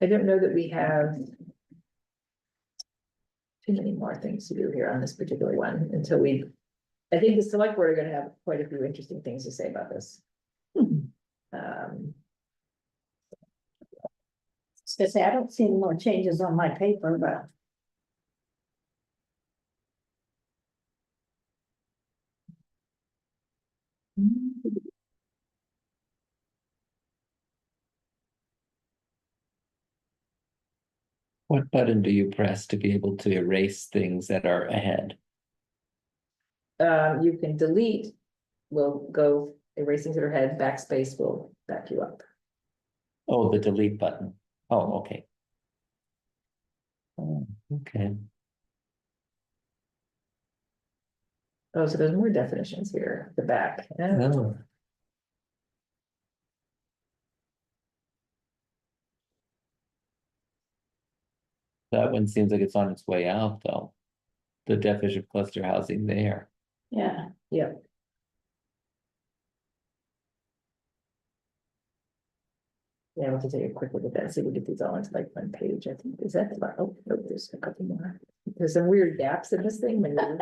don't know that we have too many more things to do here on this particular one until I think the select board are gonna have quite a few interesting things to say about this. Say, I don't see any more changes on my paper, but. What button do you press to be able to erase things that are ahead? You can delete, will go erasing to their head, backspace will back you up. Oh, the delete button. Oh, okay. Oh, okay. Oh, so there's more definitions here, the back. Oh. That one seems like it's on its way out, though. The definition of cluster housing there. Yeah, Yep. Yeah, we'll have to take a quick look at that, see if we get these all into like one page, I think, is that, oh, no, there's a couple more. There's some weird gaps in this thing when you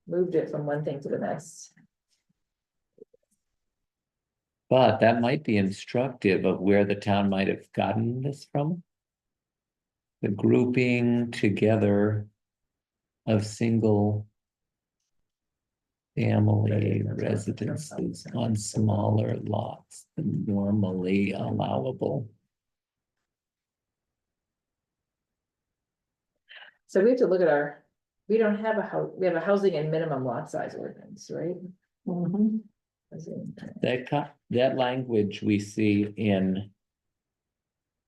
moved it from one thing to the next. But that might be instructive of where the town might have gotten this from. The grouping together of single family residences on smaller lots than normally allowable. So we have to look at we don't have a house, we have a housing and minimum lot size ordinance, right? mhm. That language we see in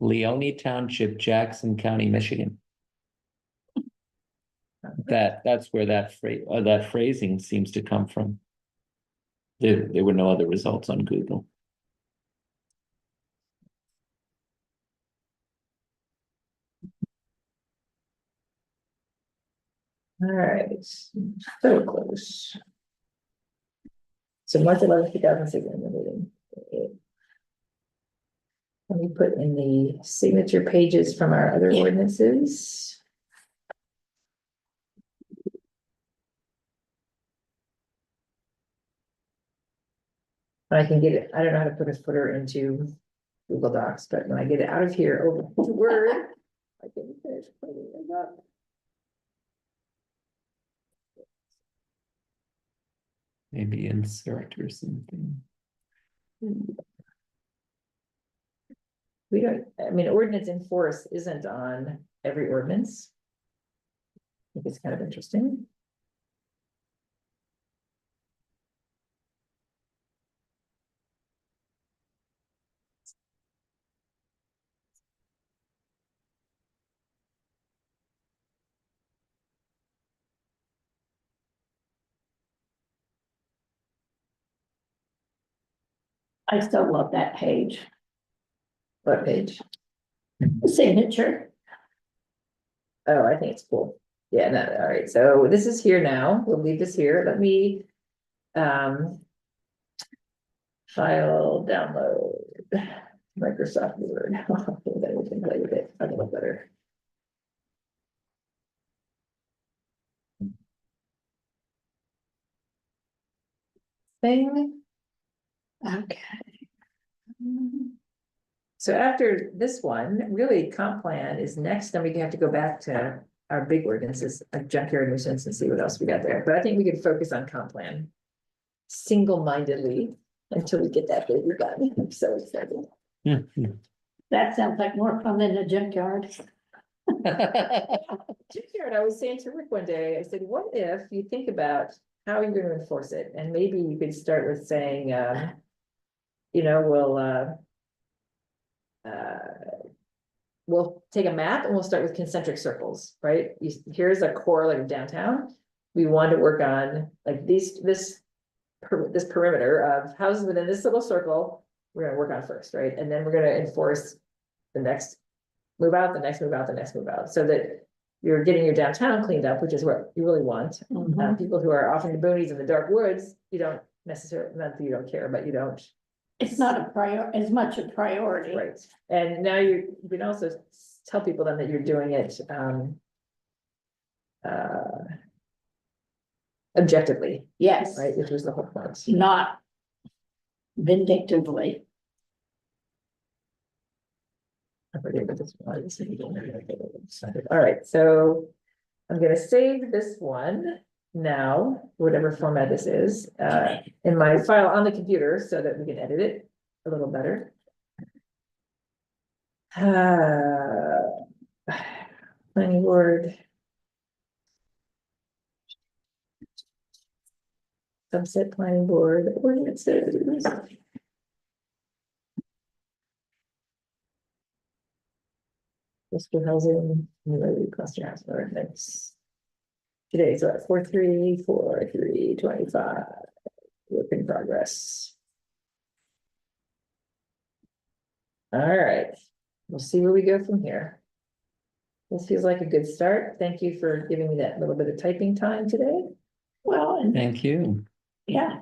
Leone Township, Jackson County, Michigan. That's where that phrasing seems to come from. There were no other results on Google. All right, so close. So March 11th, 2006 in the meeting. Let me put in the signature pages from our other ordinances. I can get it, I don't know how to put a footer into Google Docs, but when I get it out of here over to Word, I can finish putting it up. Maybe insert or something. We don't, I mean, ordinance in force isn't on every ordinance. I think it's kind of interesting. I still love that page, What page? the signature. Oh, I think it's cool. Yeah, no, all right, so this is here now. We'll leave this here. Let me file download Microsoft Word. Then we can play with it a little better. Thing. Okay. So after this one, really comp plan is next, then we have to go back to our big ordinances, like junkyard nuisance, and see what else we got there. But I think we could focus on comp plan single-mindedly until we get that baby done. I'm so excited. That sounds like more fun than the junkyard. Junkyard, I was saying to Rick one day, I said, what if you think about how you're gonna enforce it? And maybe you could start with saying, you know, we'll take a map and we'll start with concentric circles, right? Here's a core like downtown. We want to work on like this perimeter of houses within this little circle. We're gonna work on first, right? And then we're gonna enforce the next move out, the next move out, the next move out, so that you're getting your downtown cleaned up, which is what you really want. Mhm. People who are off in the boonies in the dark woods, you don't necessarily, not that you don't care, but you don't. It's not a as much a priority. Right, and now you can also tell people then that you're doing it, objectively, Yes, right, which was the whole point. not vindictively. I forget what this was. All right, so I'm gonna save this one now, whatever format this is, in my file on the computer so that we can edit it a little better. Planning board. Subset planning board ordinances. Cluster housing, new cluster housing ordinance. Today's what, 4/3/4/3/25, work in progress. All right, we'll see where we go from here. This feels like a good start. Thank you for giving me that little bit of typing time today. Well, and Thank you. yeah.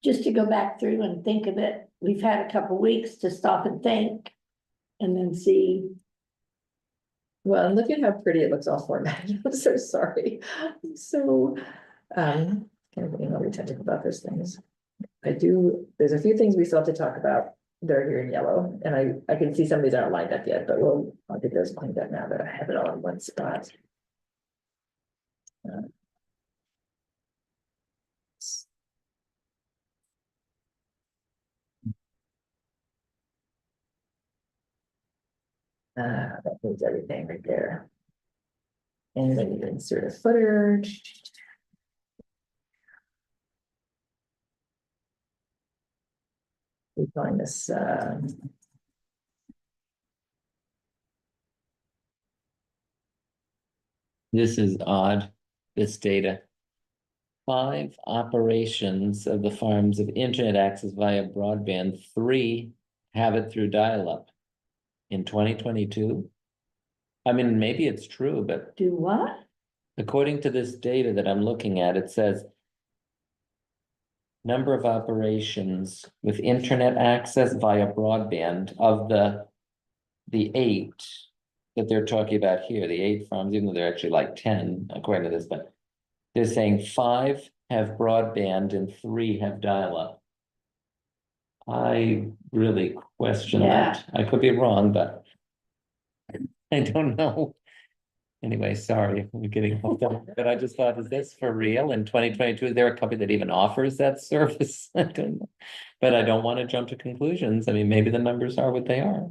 Just to go back through and think of it, we've had a couple weeks to stop and think. And then see, Well, and look at how pretty it looks all formatted. I'm so sorry. I'm so, kind of being really tentative about those things. There's a few things we still have to talk about. They're here in yellow, and I can see some of these aren't lined up yet, but I'll get those cleaned up now that I have it all in one spot. That means everything right there. And then you insert a footer. We find this, This is odd, this data. 5 operations of the farms of internet access via broadband, 3 have it through dial-up in 2022. I mean, maybe it's true, but do what? according to this data that I'm looking at, it says number of operations with internet access via broadband of the 8 that they're talking about here, the 8 farms, even though they're actually like 10 according to this, but they're saying 5 have broadband and 3 have dial-up. I really question that. I could be wrong, but I don't know. Anyway, sorry, we're getting off that, but I just thought, is this for real? In 2022, is there a company that even offers that service? I don't know. But I don't want to jump to conclusions. I mean, maybe the numbers are what they are.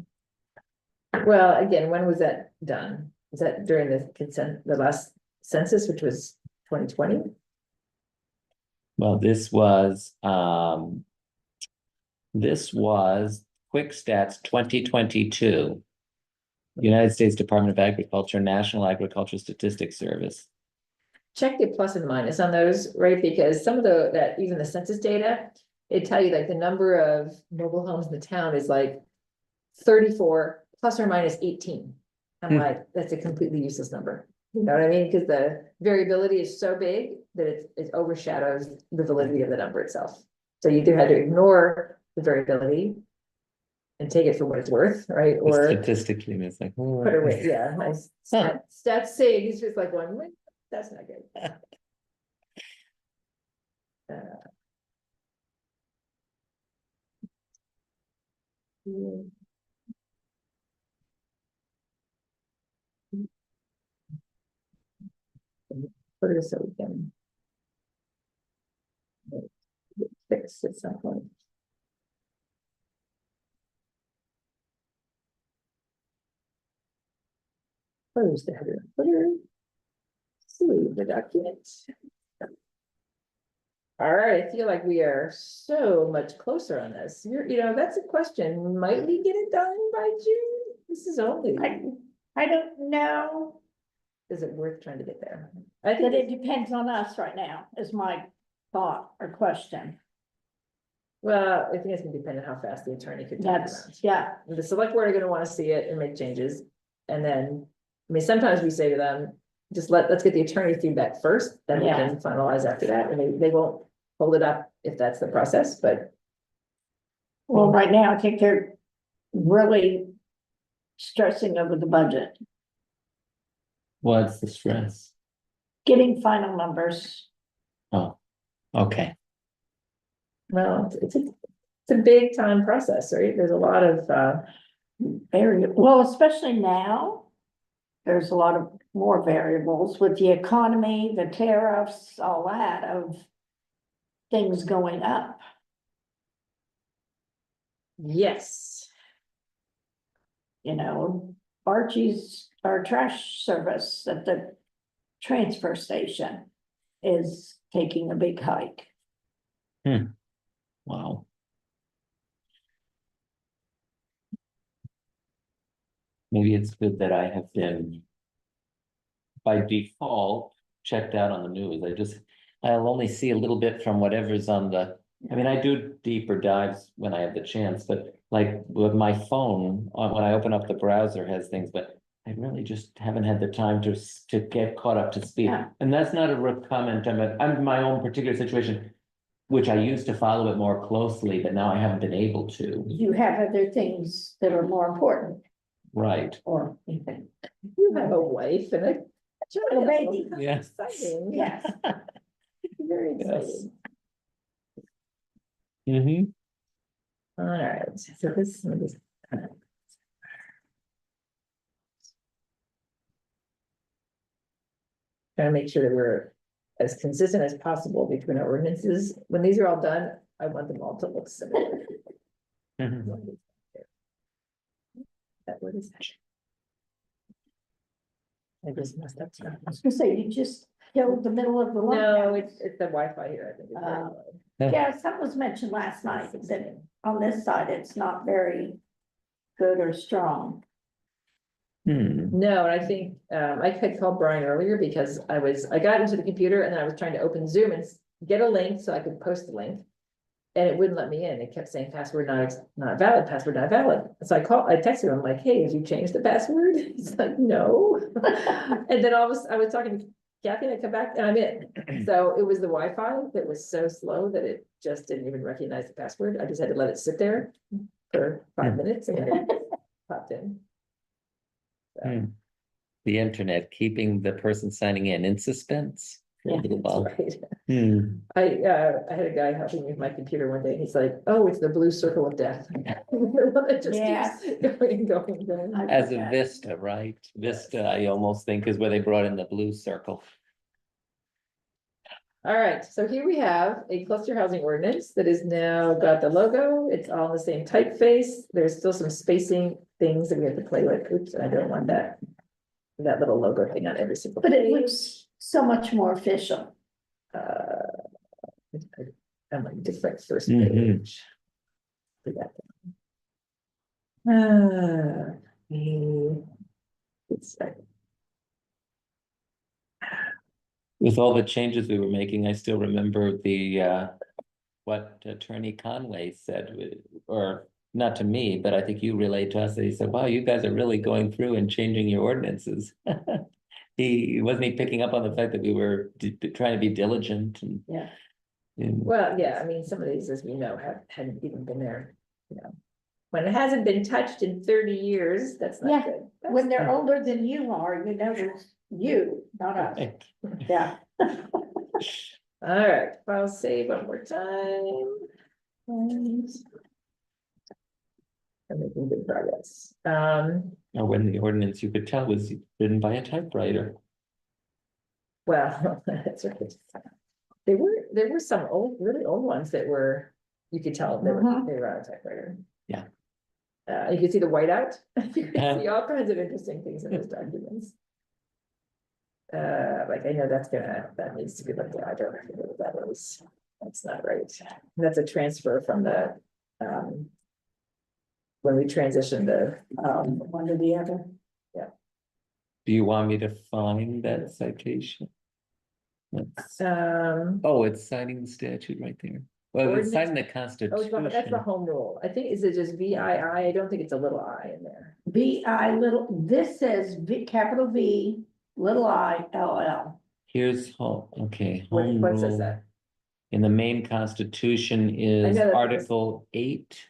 well, again, when was that done? Was that during the last census, which was 2020? Well, this was Quick Stats 2022. United States Department of Agriculture, National Agricultural Statistics Service. Check the plus and minus on those, right? Because some of that even the census data, it tell you like the number of mobile homes in the town is like 34 plus or minus 18. I'm like, that's a completely useless number. You know what I mean? Because the variability is so big that it overshadows the validity of the number itself. So you either had to ignore the variability and take it for what it's worth, right? Or Statistically, it's like, put away, yeah, nice. Stats say, he's just like one, that's not good. Put it so we can fix at some point. Close the header, footer. Save the document. All right, I feel like we are so much closer on this. That's a question. Might we get it done by June? This is only. I don't know. Is it worth trying to get there? I That think it depends on us right now, is my thought or question. well, I think it's gonna depend on how fast the attorney could turn it around. Yeah, The select board are gonna wanna see it and make changes. And then I mean, sometimes we say to them, just let's get the attorney feedback first, then we Yeah. can finalize after that, and they won't hold it up if that's the process, but. Well, right now, I think they're really stressing over the budget, What's the stress? getting final numbers. Oh, okay. Well, it's a big time process, right? There's a lot of, Well, especially now, there's a lot of more variables with the economy, the tariffs, all that of things going up. yes, You know, Archie's, our trash service at the transfer station is taking a big hike. Wow. Maybe it's good that I have been by default checked out on the news. I'll only see a little bit from whatever's on the, I mean, I do deeper dives when I have the chance, but like with my phone, when I open up the browser has things, but I really just haven't had the time to get caught up to speed. Yeah. And that's not a comment, I'm my own particular situation, which I used to follow it more closely, but now I haven't been able to. You have other things that are more important Right. or anything. you have a wife and a child. baby. Yes. Exciting. Yes. Very Yes. exciting. Mm-hmm. All right, so this is. Trying to make sure that we're as consistent as possible between our ordinances. When these are all done, I want them all to look similar. That word is. I just messed up. I was gonna say, you just killed the middle of the line. No, it's the Wi-Fi here, I think. It's very low. Yeah, something was mentioned last night that on this side, it's not very good or strong. No, and I think, I had called Brian earlier because I got into the computer and then I was trying to open Zoom and get a link so I could post the link. And it wouldn't let me in. It kept saying password not valid, password not valid. So I texted him, I'm like, hey, have you changed the password? He's like, no. And then I was talking to Kathy and I come back and I'm in. So it was the Wi-Fi that was so slow that it just didn't even recognize the password. I just had to let it sit there for 5 minutes and then it popped in. So, The internet keeping the person signing in suspense. For a little while. that's right. I had a guy helping me with my computer one day, and he's like, "Oh, it's the blue circle of death." It just Yes. keeps going, going. As a Vista, right? Vista, I almost think is where they brought in the blue circle. All right, so here we have a cluster housing ordinance that is now got the logo. It's all the same typeface. There's still some spacing things that we have to play with. Oops, I don't want that little logo thing on every single But it page. looks so much more official. I'm like different first Mhm. page. We got that. It's With all the changes we were making, I still remember what Attorney Conway said, or not to me, but I think you relayed to us that he said, wow, you guys are really going through and changing your ordinances. He wasn't picking up on the fact that we were trying to be diligent and. Yeah. Well, yeah, I mean, some of these, as we know, hadn't even been there, you know. When it hasn't been touched in 30 years, that's Yeah, not good. When they're older than you are, you know, it's you, not us. Yeah. All right, I'll save one more time. And I'm making good progress. Or when the ordinance, you could tell, was written by a typewriter. Well, that's right. There were some really old ones that you could tell they were on a typewriter. Yeah. You can see the whiteout. You can see all kinds of interesting things in those documents. Like I know that needs to be looked at. I don't know what that is. That's not right. That's a transfer from the, when we transitioned the, One to the other. Do you want me to find that citation? Let's- um, Oh, it's citing the statute right there. Well, it's Ordinance- citing the Oh, that's the Constitution. home rule. I think, is it just VII? I don't think it's a little I in there. VI little, this says V, capital V, little I, LL. Here's home, okay, What, home what says rule. that? In the main Constitution is know that- Article 8.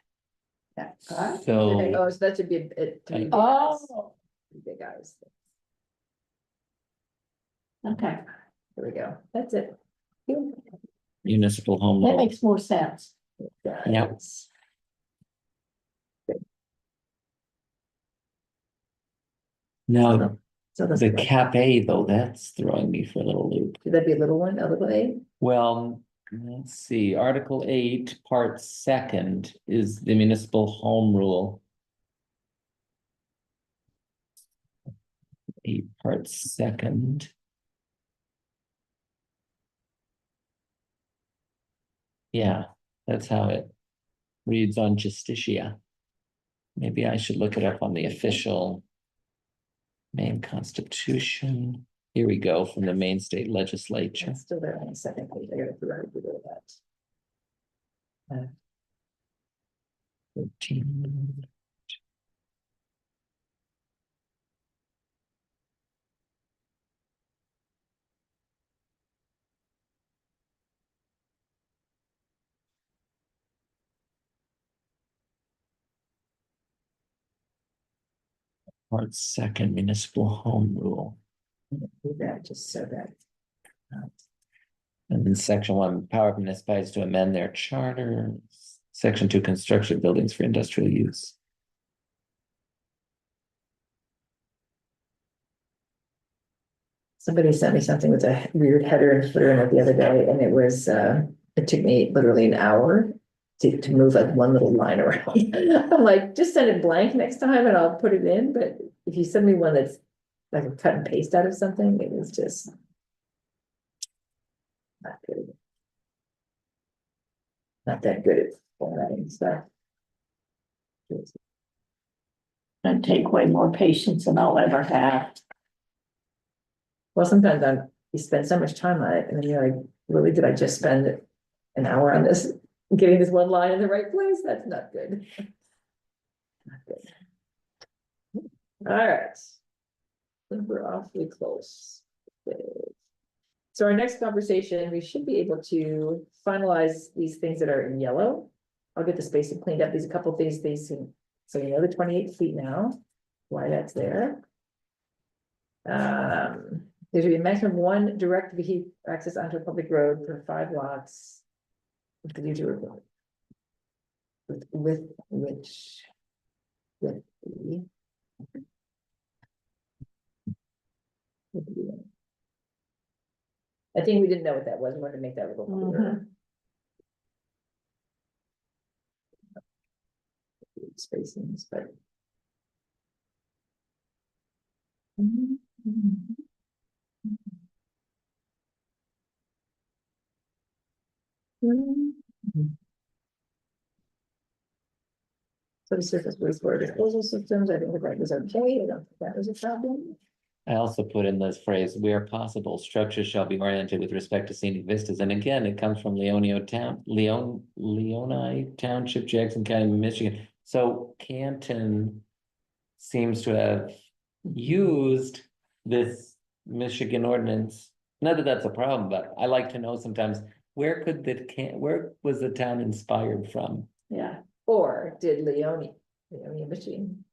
Huh? So, Oh, so that should be a three big eyes. Oh, Three big eyes. okay, There we go. That's it. municipal home that rule. makes more sense. Yep. Now, So that's, the cap A though, that's throwing me for a little loop. should that be a little one, a little A? Well, let's see, Article 8, Part 2nd is the municipal home rule. 8, Part 2nd. Yeah, that's how it reads on Justitia. Maybe I should look it up on the official Maine Constitution. Here we go, from the Maine State Legislature. It's still there on the second page. I gotta figure out how to do that. 13. Part 2nd, municipal home rule. Do that, just so that. And then section 1, power of municipalities to amend their charters. Section 2, construction of buildings for industrial use. Somebody sent me something with a weird header and footer in it the other day, and it was, it took me literally an hour to move like one little line around. I'm like, just send it blank next time and I'll put it in, but if you send me one that's like a cut and paste out of something, it was just not good. Not that good at formatting stuff. It'd take way more patience than I'll ever have. Well, sometimes you spend so much time on it, and then you're like, really, did I just spend an hour on this, getting this one line in the right place? That's not good. Not good. All right. I think we're awfully close. So our next conversation, we should be able to finalize these things that are in yellow. I'll get the spacing cleaned up. There's a couple of things, so you know the 28 feet now, why that's there. There should be a maximum one direct vehicle access onto a public road for 5 lots. With the usual report. With which. With the. I think we didn't know what that was. We wanted to make that a little clearer. Spacings, but. So the surface wastewater disposal systems, I think that was okay. I don't think that was a problem. I also put in this phrase, where possible, structures shall be oriented with respect to scenic vistas. And again, it comes from Leoni Township, Jackson County, Michigan. So Canton seems to have used this Michigan ordinance. Not that that's a problem, but I like to know sometimes, where was the town inspired from? Yeah, Or did Leoni, Michigan,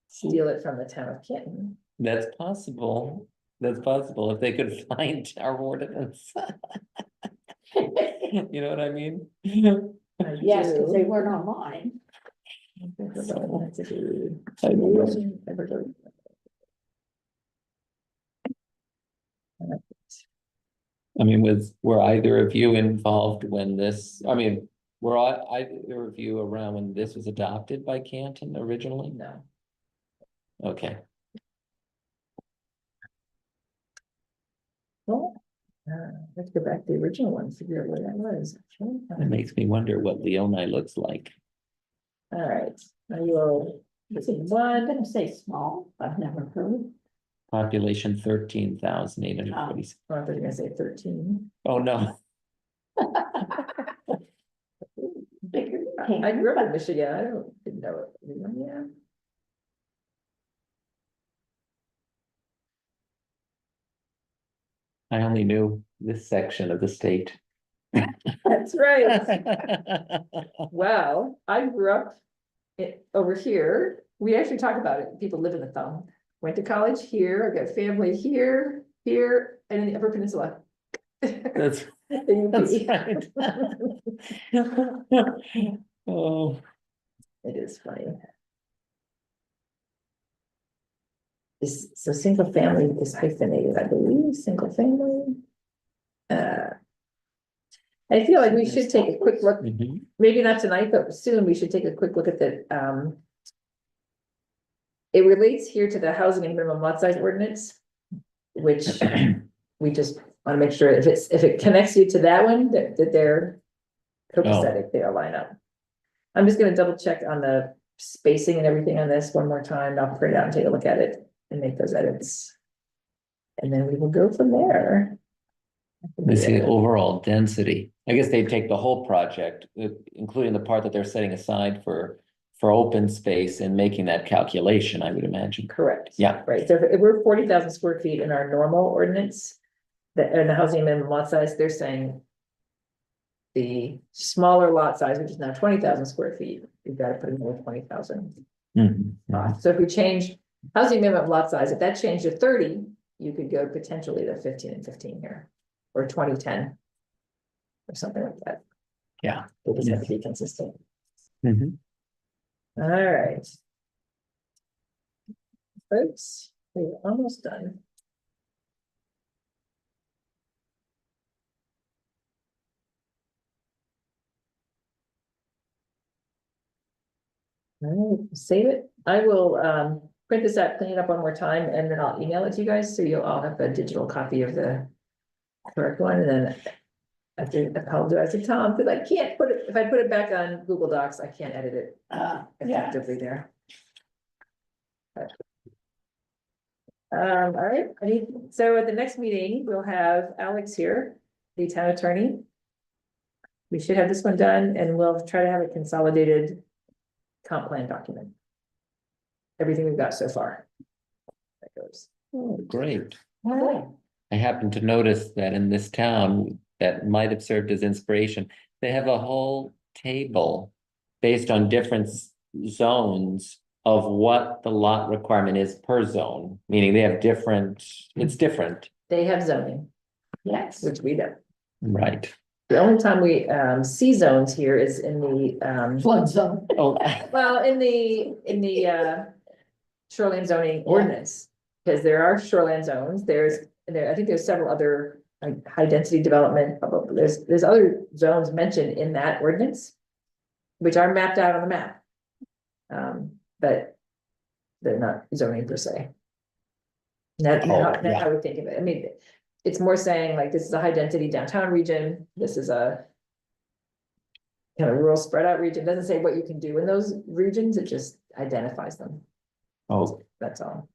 steal it from the town of Canton? That's possible. That's possible if they could find our ordinance. You know what I mean? I yes, because they do. weren't online. That's a good- I mean, were either of you involved when this, I mean, were either of you around when this was adopted by Canton originally? No. Okay, Well, let's go back to the original one, figure out where that was. it makes me wonder what Leoni looks like. All right, I will, this is I'm one, gonna say small, I've never heard. Population 13,846. I thought you were gonna say 13. Oh, no. I grew up in Michigan, didn't know it, yeah. I only knew this section of the state. That's right. Well, I grew up over here. We actually talk about it. People live in the thumb. Went to college here. I got family here, and in the Upper Peninsula. That's, The UP. right. Oh, It is funny. So single family is hyphenated, I believe, single family. I feel like we should take a quick look, mhm. maybe not tonight, but soon we should take a quick look at the, it relates here to the housing and minimum lot size ordinance, which we just want to make sure if it connects you to that one, that they're copacetic, they all line up. I'm just gonna double check on the spacing and everything on this one more time. I'll print it out and take a look at it and make those edits. And then we will go from there. They say overall density. I guess they take the whole project, including the part that they're setting aside for open space and making that calculation, I would imagine. Correct. Yeah. Right, so if we're 40,000 square feet in our normal ordinance, in the housing minimum lot size, they're saying the smaller lot size, which is now 20,000 square feet, you've got to put another 20,000. Mhm. So if we change housing minimum lot size, if that changed to 30, you could go potentially to 15 and 15 here, or 20-10. Or something like that. Yeah. It just have to be consistent. Mhm. All right. Folks, we're almost done. All right, save it. I will print this out, clean it up one more time, and then I'll email it to you guys, so you'll all have a digital copy of the correct one, and then I have to apologize to Tom, because I can't put it, if I put it back on Google Docs, I can't edit it Yeah, effectively there. All right, so at the next meeting, we'll have Alex here, the town attorney. We should have this one done, and we'll try to have a consolidated comp plan document. Everything we've got so far. That goes. Oh, great. All right. I happened to notice that in this town that might have served as inspiration, they have a whole table based on different zones of what the lot requirement is per zone, meaning they have different, it's different. They have zoning, yes. which we don't. Right. The only time we see zones here is in the Flood zone. Oh, well, in the shoreline zoning ordinance. Because there are shoreline zones, I think there's several other like high density development, there's other zones mentioned in that ordinance. Which are mapped out on the map. But they're not zoning per se. That's yeah. how we think of it. I mean, it's more saying like, this is a high density downtown region, this is a kind of rural spread out region. It doesn't say what you can do in those regions, it just identifies them. Oh, That's all.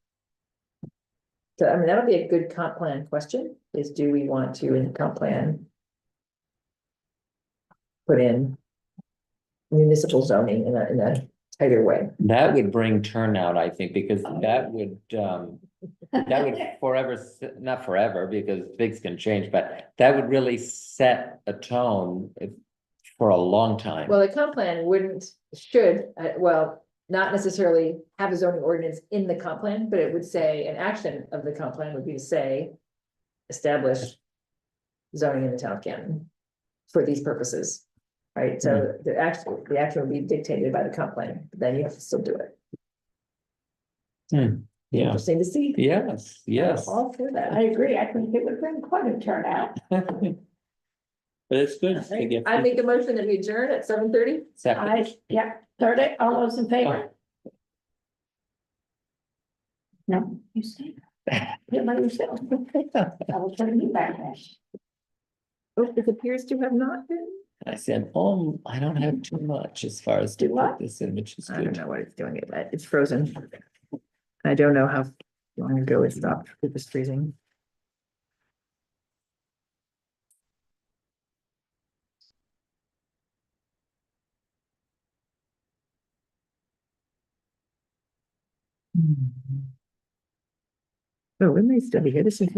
So, I mean, that'll be a good comp plan question, is do we want to in the comp plan put in municipal zoning in a tighter way? that would bring turnout, I think, because that would forever, not forever, because things can change, but that would really set a tone for a long time. Well, the comp plan should, not necessarily have a zoning ordinance in the comp plan, but it would say an action of the comp plan would be to say, establish zoning in the town of Canton for these purposes. Right, so the action would be dictated by the comp plan, but then you have to still do it. Yeah, Interesting to see. yes, yes. All for that. I agree, I think it would bring quite a turnout. But it's good to get. I make a motion that we adjourn at 7:30. Second. Third, all those in favor? No, you stay. You're by yourself. I will turn you back then. Oh, it appears to have not been. I said, I don't have too much as far as to Do what? put this in, which is I don't good. know what it's doing, but it's frozen. I don't know how long ago it stopped. It was freezing. Oh, we may still be here. This is